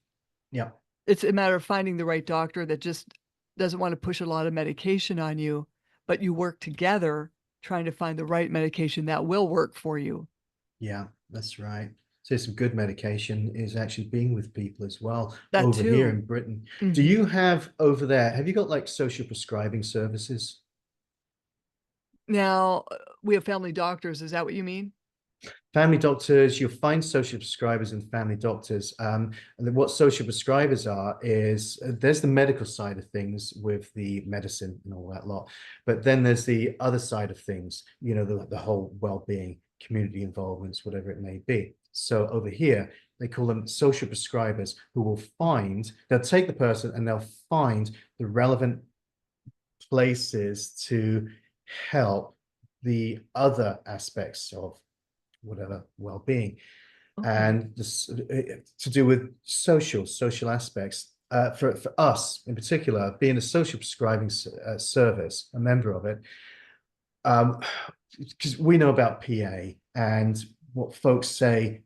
Yeah, It's a matter of finding the right doctor that just doesn't wanna push a lot of medication on you, but you work together trying to find the right medication that will work for you. yeah, that's right. So some good medication is actually being with people as well That over here too. in Britain. Do Mhm. you have over there, have you got like social prescribing services? Now, we have family doctors, is that what you mean? Family doctors, you'll find social prescribers and family doctors. And then what social prescribers are is there's the medical side of things with the medicine and all that lot. But then there's the other side of things, you know, the whole well-being, community involvements, whatever it may be. So over here, they call them social prescribers who will find, they'll take the person and they'll find the relevant places to help the other aspects of whatever well-being, Okay. and this to do with social aspects. For us in particular, being a social prescribing service, a member of it, because we know about PA, and what folks say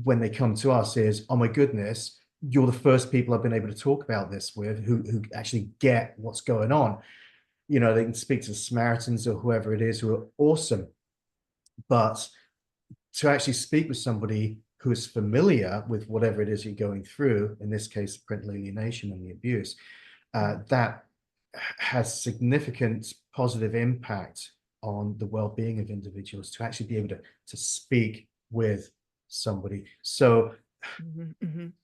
when they come to us is, oh my goodness, you're the first people I've been able to talk about this with who actually get what's going on. You know, they can speak to the Samaritans or whoever it is, who are awesome, but to actually speak with somebody who is familiar with whatever it is you're going through, in this case, parental alienation and the abuse, that has significant positive impact on the well-being of individuals, to actually be able to speak with somebody. So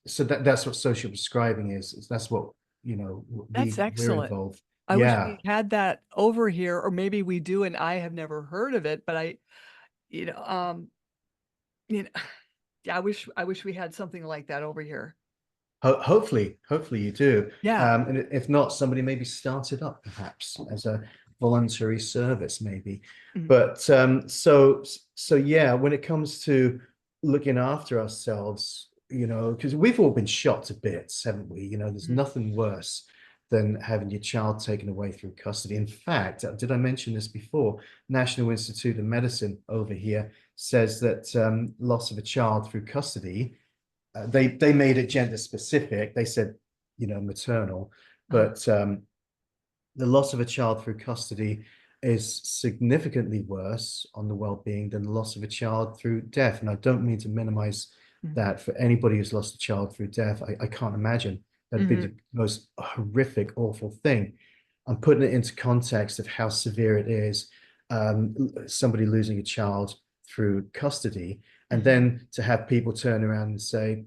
that's what social prescribing is. That's what, you know, That's we're excellent. involved. I wish Yeah. we had that over here, or maybe we do and I have never heard of it, but you know, you know, yeah, I wish we had something like that over here. Hopefully you do. Yeah. And if not, somebody maybe start it up perhaps as a voluntary service, maybe. Mhm, But so yeah, when it comes to looking after ourselves, you know, because we've all been shot to bits, haven't we? You know, there's mhm. nothing worse than having your child taken away through custody. In fact, did I mention this before? National Institute of Medicine over here says that loss of a child through custody, they made it gender specific. They said, you know, maternal, Uh-huh. but the loss of a child through custody is significantly worse on the well-being than the loss of a child through death. And I don't mean to minimize Mhm. that for anybody who's lost a child through death. I can't imagine. That'd be Mhm. the most horrific, awful thing. I'm putting it into context of how severe it is, somebody losing a child through custody, and Mhm. then to have people turn around and say,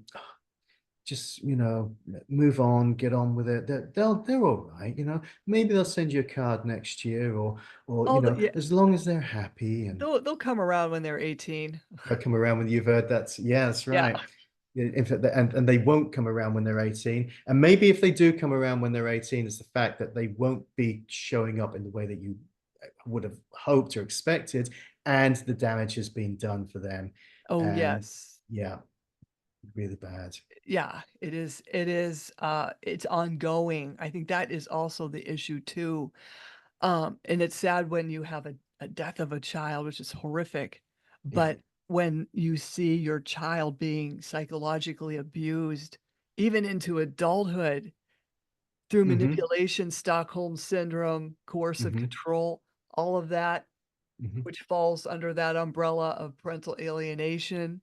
just, you know, move on, get on with it. They're all right, you know. Maybe they'll send you a card next year, or you Oh, know, yeah, as long as they're happy, and they'll come around when they're 18. they'll come around when you've heard that. Yeah, that's Yeah. right. In fact, and they won't come around when they're 18. And maybe if they do come around when they're 18, it's the fact that they won't be showing up in the way that you would have hoped or expected, and the damage has been done for them. Oh, And yes. yeah, really bad. Yeah, it's ongoing. I think that is also the issue too. And it's sad when you have a death of a child, which is horrific, Yeah. but when you see your child being psychologically abused, even into adulthood through Hmm. manipulation, Stockholm syndrome, coercive Hmm. control, all of that, Hmm. which falls under that umbrella of parental alienation.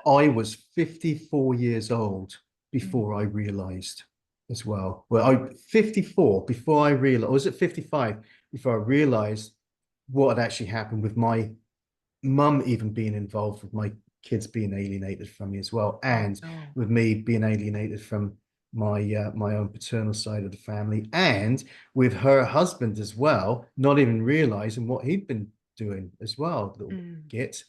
I was 54 years old Mm, before I realized as well. Well, I 54 before I realized, or was it 55 before I realized what had actually happened with my mum even being involved, with my kids being alienated from me as well, oh, and no. with me being alienated from my own paternal side of the family, and with her husband as well, not even realizing what he'd been doing as well, little Mm. git.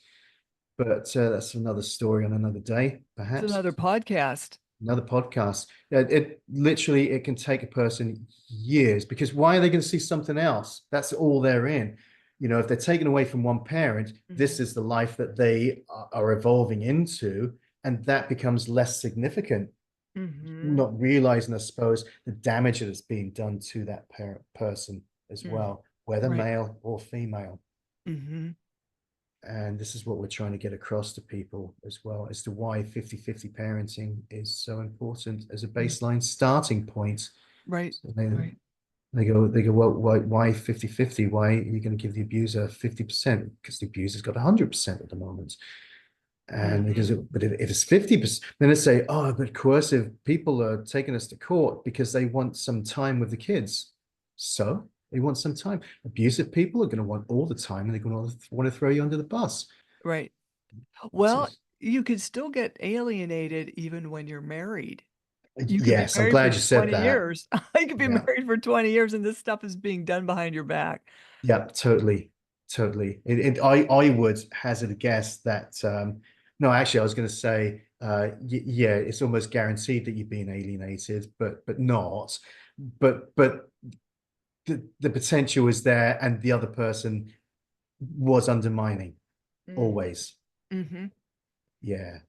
But that's another story on another day, It's perhaps. another podcast. Another podcast. Yeah, it literally, it can take a person years, because why are they going to see something else? That's all they're in. You know, if they're taken away from one parent, this Mhm, is the life that they are evolving into, and that becomes less significant. mhm, Not realizing, I suppose, the damage that is being done to that parent person as mm, well, whether right, male or female. mhm, And this is what we're trying to get across to people as well, as to why 50-50 parenting is so important as a mm, baseline starting point. right, So right, they go, well, why 50-50? Why are you going to give the abuser 50%? Because the abuser's got 100% at the moment. And mhm, because but if it's 50%, then they say, oh, but coercive people are taking us to court because they want some time with the kids. So they want some time. Abusive people are going to want all the time, and they're going to want to throw you under the bus. right. It's Well, just you could still get alienated even when you're married. You could be yes, I'm married for glad you said 20 that. years. You could be Yeah. married for 20 years, and this stuff is being done behind your back. Yeah, totally, totally. I would hazard a guess that no, actually, I was going to say, yeah, it's almost guaranteed that you've been alienated, but not. But the potential is there, and the other person was undermining Mm, always. mhm. Yeah,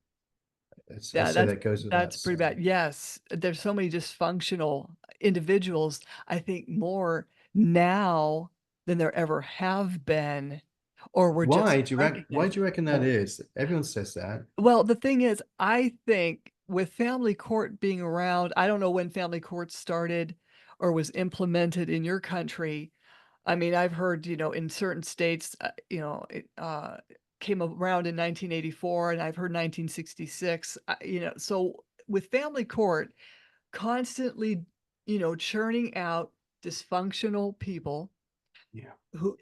I'd Yeah, say that goes without that's pretty bad. saying. Yes, there's so many dysfunctional individuals, I think more now than there ever have been, or we're just finding Why them. do you reckon that is? Everyone says that. Well, the thing is, I think with family court being around, I don't know when family court started or was implemented in your country. I mean, I've heard, in certain states, it came around in 1984, and I've heard 1966. So with family court constantly, churning out dysfunctional people Yeah.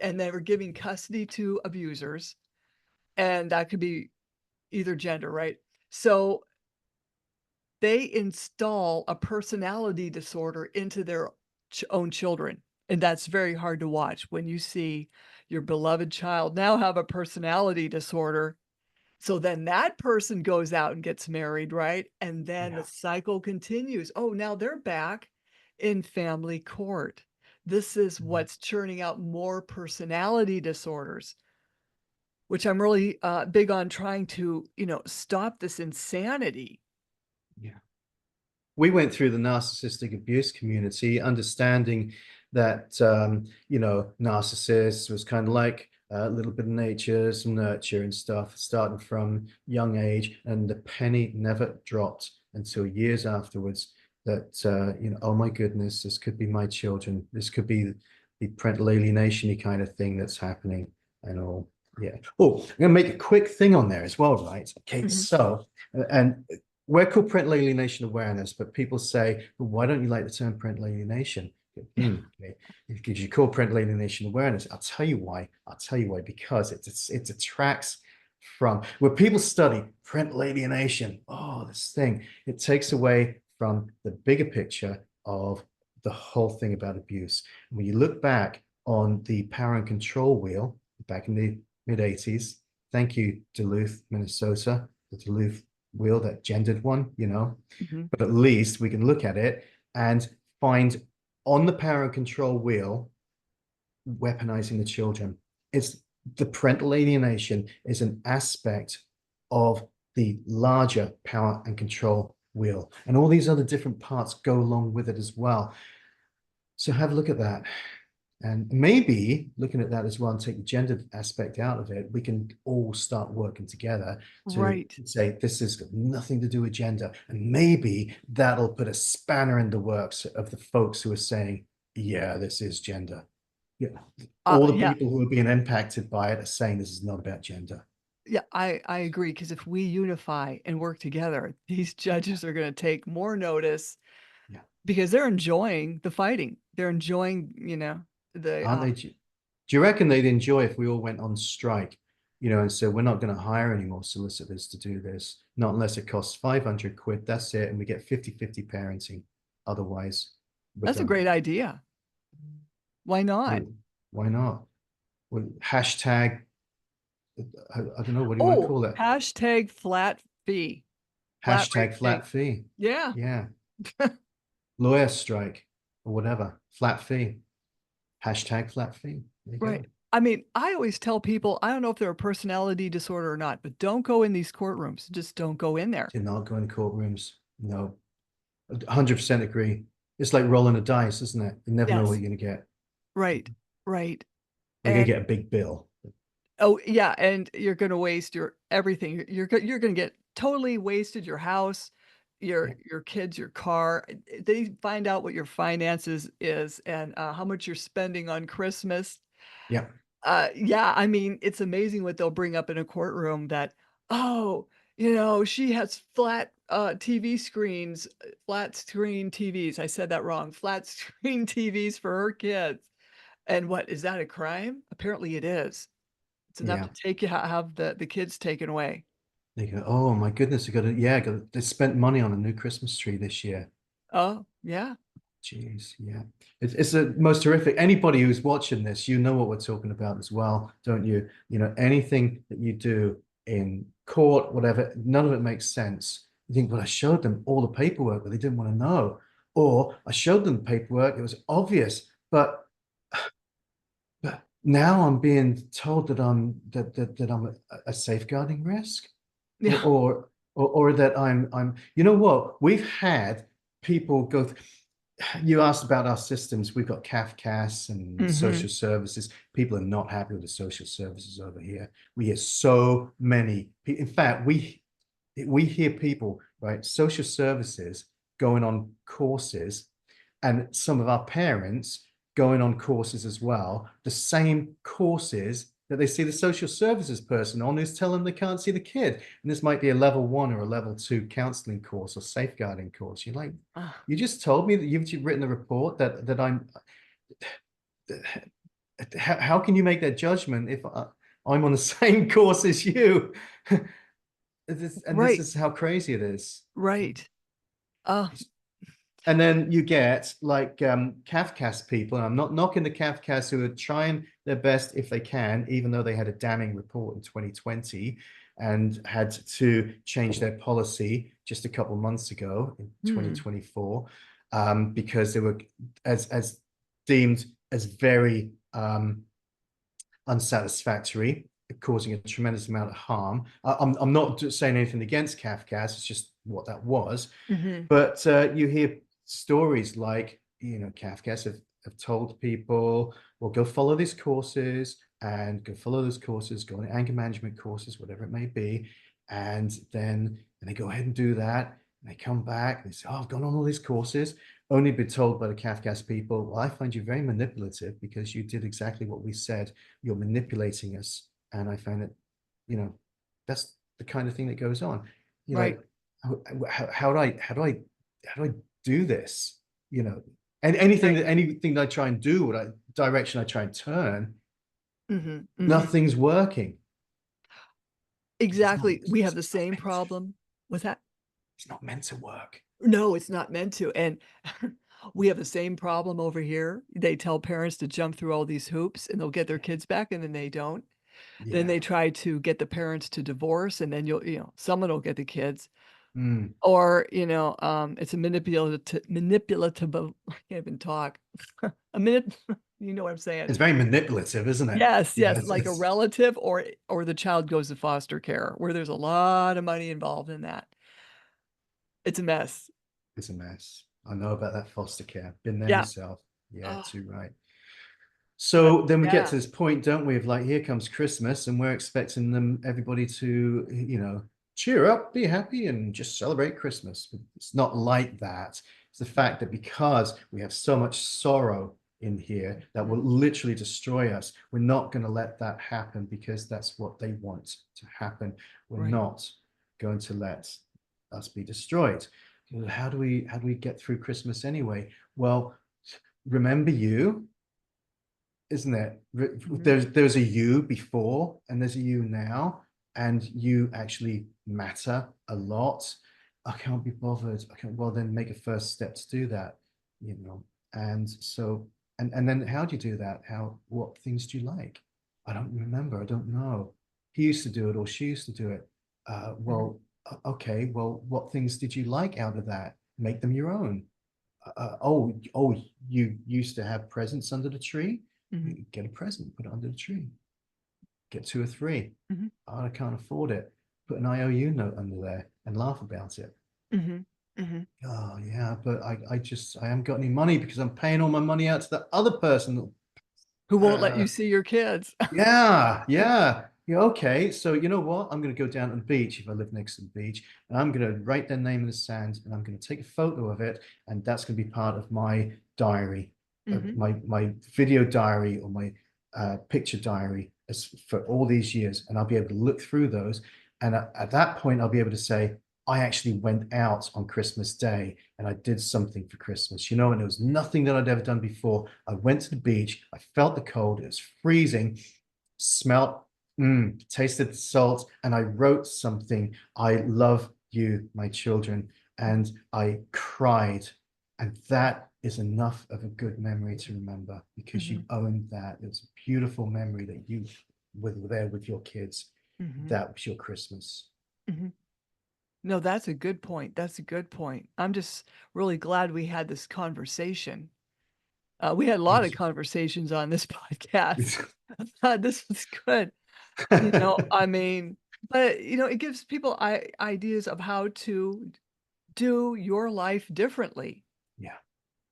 and they were giving custody to abusers, and that could be either gender, right? So they install a personality disorder into their own children, and that's very hard to watch when you see your beloved child now have a personality disorder. So then that person goes out and gets married, right? And then the Yeah. cycle continues. Oh, now they're back in family court. This is Mhm. what's churning out more personality disorders, which I'm really big on trying to, stop this insanity. Yeah. We went through the narcissistic abuse community, understanding that narcissists was kind of like a little bit of nature, some nurture and stuff, starting from young age, and the penny never dropped until years afterwards. That oh my goodness, this could be my children. This could be the parental alienation kind of thing that's happening, and all. Yeah. Oh, I'm gonna make a quick thing on there as well, right? Okay, Mhm. so and we're called parental alienation awareness, but people say, well, why don't you like the term parental alienation? Okay. Because you call parental alienation awareness. I'll tell you why. I'll tell you why. Because it attracts from where people study parental alienation. Oh, this thing. It takes away from the bigger picture of the whole thing about abuse. When you look back on the power and control wheel back in the mid 80s, thank you, Duluth, Minnesota, the Duluth wheel, that gendered one, Mhm. but at least we can look at it and find on the power and control wheel weaponizing the children. It's the parental alienation is an aspect of the larger power and control wheel, and all these other different parts go along with it as well. So have a look at that. And maybe looking at that as well and take the gender aspect out of it, we can all start working together to Right. say this has got nothing to do with gender. And maybe that'll put a spanner in the works of the folks who are saying, yeah, this is gender. Yeah. All the Yeah. people who are being impacted by it are saying this is not about gender. Yeah, I agree. Because if we unify and work together, these judges are gonna take more notice Yeah. because they're enjoying the fighting. They're enjoying, the, Aren't they? Do you reckon they'd enjoy if we all went on strike, and said, we're not going to hire any more solicitors to do this, not unless it costs 500 quid, that's it, and we get 50-50 parenting. Otherwise, we're that's a done. great idea. Why not? Well, why not? Well, hashtag, I don't know, what do you want to Oh, call it? hashtag flat fee, flat rate Hashtag fee. flat fee. Yeah. Yeah. Lawyer strike or whatever. Flat fee. Hashtag flat fee. There you Right. go. I mean, I always tell people, I don't know if they're a personality disorder or not, but don't go in these courtrooms. Just don't go in there. Do not go in courtrooms. No. 100% agree. It's like rolling a dice, isn't it? You never know what Yes. you're going to get. Right. Right. We're going to And get a big bill. oh, yeah, and you're gonna waste your everything. You're gonna get totally wasted, your house, Yeah. your kids, your car. They find out what your finances is and, how much you're spending on Christmas. Yeah. Yeah, I mean, it's amazing what they'll bring up in a courtroom that, "Oh, she has flat, TV screens, flat screen TVs." I said that wrong. Flat screen TVs for her kids. And what, is that a crime? Apparently it is. It's enough Yeah. to take you have the kids taken away. They go, oh my goodness, they spent money on a new Christmas tree this year. Oh, yeah. Jeez, yeah. It's the most horrific. Anybody who's watching this, you know what we're talking about as well, don't you? You know, anything that you do in court, whatever, none of it makes sense. You think, well, I showed them all the paperwork, but they didn't want to know. Or I showed them the paperwork, it was obvious, but now I'm being told that I'm a safeguarding risk, Yeah. or that I'm. You know what? We've had people go. You asked about our systems. We've got CAFCAS and social Mhm. services. People are not happy with the social services over here. We hear so many. In fact, we hear people, right, social services going on courses, and some of our parents going on courses as well, the same courses that they see the social services person on, who's telling them they can't see the kid. And this might be a level 1 or a level 2 counseling course or safeguarding course. You're like, Ah, you just told me that you've written a report that I'm. How can you make that judgment if I'm on the same course as you? And this right, is how crazy it is. right. Oh, And then you get like CAFCAS people, and I'm not knocking the CAFCAS who are trying their best if they can, even though they had a damning report in 2020 and had to change their policy just a couple of months ago in hmm. 2024, because they were as deemed as very unsatisfactory, causing a tremendous amount of harm. I'm not saying anything against CAFCAS, it's just what that was. Mhm. But you hear stories like, CAFCAS have told people, well, go follow these courses and go follow those courses, go on anger management courses, whatever it may be. And then they go ahead and do that. And they come back and they say, oh, I've gone on all these courses, only be told by the CAFCAS people, well, I find you very manipulative because you did exactly what we said. You're manipulating us. And I find that, that's the kind of thing that goes on. You're Right. like, how do I do this? You know, and anything that I try and do, direction I try and turn, Mhm, mhm. nothing's working. It's not, Exactly. We have it's the not same meant to, problem. What's that? it's not meant to work. No, it's not meant to, and we have the same problem over here. They tell parents to jump through all these hoops, and they'll get their kids back, and then they don't. Then Yeah. they try to get the parents to divorce, and then someone will get the kids. Mm. Or, it's a manipulative I can't even talk. A minute you know what I'm saying. It's very manipulative, isn't it? Yes, Yeah, yes, like a relative or the child goes to foster care, where there's a lot of money involved in that. It's a mess. it's a mess. I know about that foster care. Been there Yeah. myself. Yeah, Oh, too right. but So then we get yeah. to this point, don't we, of like, here comes Christmas, and we're expecting everybody to, cheer up, be happy, and just celebrate Christmas. But it's not like that. It's the fact that because we have so much sorrow in here that will Mhm. literally destroy us, we're not going to let that happen because that's what they want to happen. We're Right. not going to let us be destroyed. How do we get through Christmas anyway? Well, remember you, isn't it? Mhm. There's a you before and there's a you now, and you actually matter a lot. I can't be bothered. I can't. Well, then make a first step to do that, you know. And so, and then how do you do that? What things do you like? I don't remember. I don't know. He used to do it, or she used to do it. Mhm. Well, okay. Well, what things did you like out of that? Make them your own. Oh, you used to have presents under the tree? Mhm. Get a present, put it under the tree. Get 2 or 3. Mhm. Oh, I can't afford it. Put an IOU note under there and laugh about it. Mhm. Mhm. Oh yeah, but I haven't got any money because I'm paying all my money out to the other person. Who won't let Uh, you see your kids. Yeah, yeah. Yeah, okay. So you know what? I'm gonna go down to the beach if I live next to the beach, and I'm gonna write their name in the sand, and I'm gonna take a photo of it, and that's gonna be part of my diary, Mhm. my video diary or my picture diary as for all these years, and I'll be able to look through those, and at that point, I'll be able to say, I actually went out on Christmas Day and I did something for Christmas, and it was nothing that I'd ever done before. I went to the beach, I felt the cold, it was freezing, smelt tasted the salt, and I wrote something. I love you, my children. And I cried. And that is enough of a good memory to remember because you Mhm, owned that. It was a beautiful memory that you were there with your kids. mhm, That was your Christmas. mhm. No, that's a good point, that's a good point. I'm just really glad we had this conversation. We had a lot of Yes. conversations on this podcast. This was good, I mean, but, it gives people ideas of how to do your life differently, Yeah.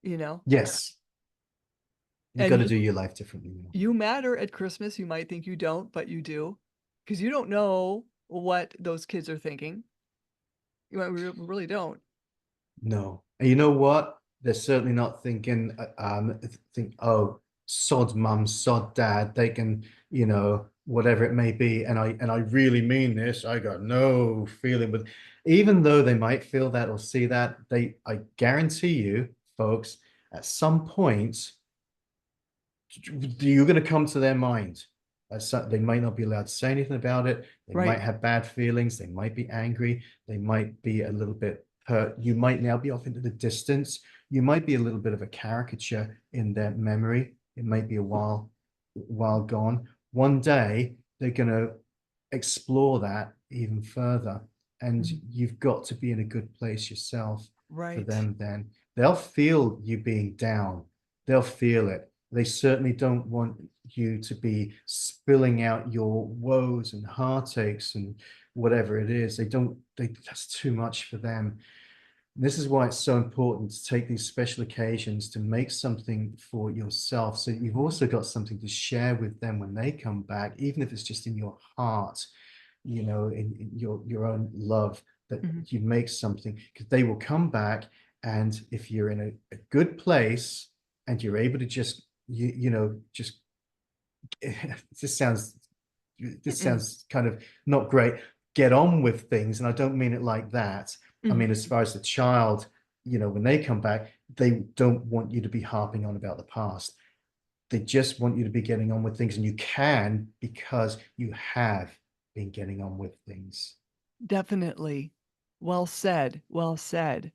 you know? Yes. You And got to do your life differently now. you matter at Christmas, you might think you don't, but you do, because you don't know what those kids are thinking. We really don't. No. And you know what? They're certainly not thinking, oh, sod mum, sod dad. They can, whatever it may be. And I really mean this. I got no feeling, but even though they might feel that or see that, I guarantee you, folks, at some point, you're going to come to their mind. They might not be allowed to say anything about it. They might Right. have bad feelings. They might be angry. They might be a little bit hurt. You might now be off into the distance. You might be a little bit of a caricature in their memory. It might be a while gone. One day they're going to explore that even further. And Mhm. you've got to be in a good place yourself for Right. them then. They'll feel you being down. They'll feel it. They certainly don't want you to be spilling out your woes and heartaches and whatever it is. That's too much for them. And this is why it's so important to take these special occasions to make something for yourself. So you've Mhm. also got something to share with them when they come back, even if it's just in your heart, in your own love, that Mhm. you make something because they will come back. And if you're in a good place and you're able to just, just this sounds this Mm-mm. sounds kind of not great. Get on with things, and I don't mean it like that. I mean, as Mhm. far as the child, when they come back, they don't want you to be harping on about the past. They just want you to be getting on with things, and you can because you have been getting on with things. Definitely. Well said, well said.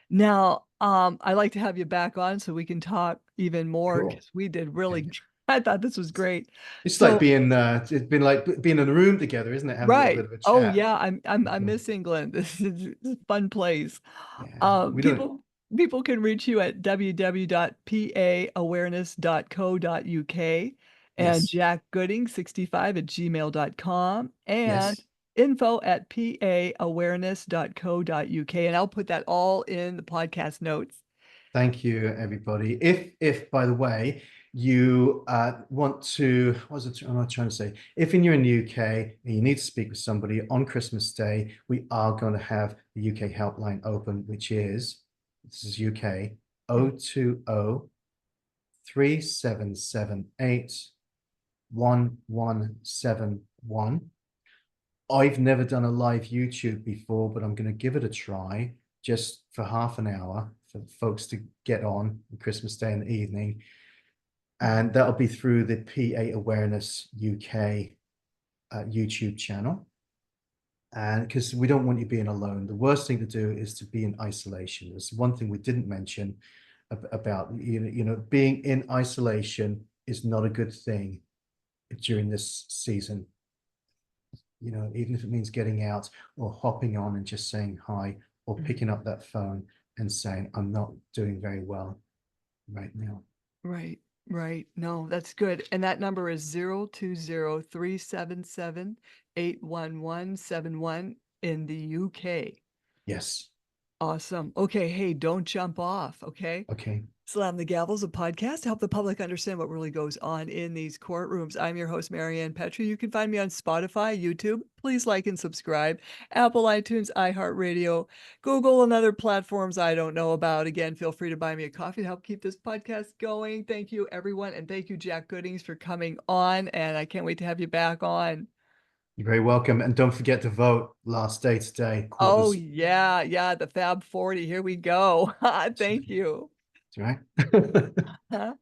Now, I'd like to have you back on so we can talk even more Cool. because we did Okay. really I thought this was great. It's like So it's been like being in a room together, isn't it? Having a little right. bit of a Oh, chat. yeah, I Cool. miss England. This is a fun place. Yeah. We don't. People can reach you at www.paawareness.co.uk and Yes. jackgooding65@gmail.com and Yes. info@paawareness.co.uk, and I'll put that all in the podcast notes. Thank you, everybody. If by the way, you want to, what am I trying to say? If you're in the UK and you need to speak with somebody on Christmas Day, we are going to have the UK helpline open, which is, this is UK, Mm, 020-3778-1171. I've never done a live YouTube before, but I'm going to give it a try just for half an hour for folks to get on Christmas Day in the evening. mhm, And that'll be through the PA Awareness UK YouTube channel. And because we don't want you being alone, the worst thing to do is to be in isolation. There's one thing we didn't mention about, being in isolation is not a good thing during this season. Even if it means getting out or hopping on and just saying hi or mhm. picking up that phone and saying, I'm not doing very well right now. Right, right. No, that's good. And that number is 020-377-81171 in the UK. Yes. Awesome. Okay, hey, don't jump off, okay? Okay. Slam the Gavel's a podcast to help the public understand what really goes on in these courtrooms. I'm your host, Marianne Petrie. You can find me on Spotify, YouTube. Please like and subscribe. Apple, iTunes, iHeartRadio, Google, and other platforms I don't know about. Again, feel free to buy me a coffee to help keep this podcast going. Thank you, everyone. And thank you, Jack Goodings, for coming on. And I can't wait to have you back on. You're very welcome. And don't forget to vote. Last day today, Oh, quarters. yeah, yeah, the Fab 40. Here we go. Thank you. That's right. Huh?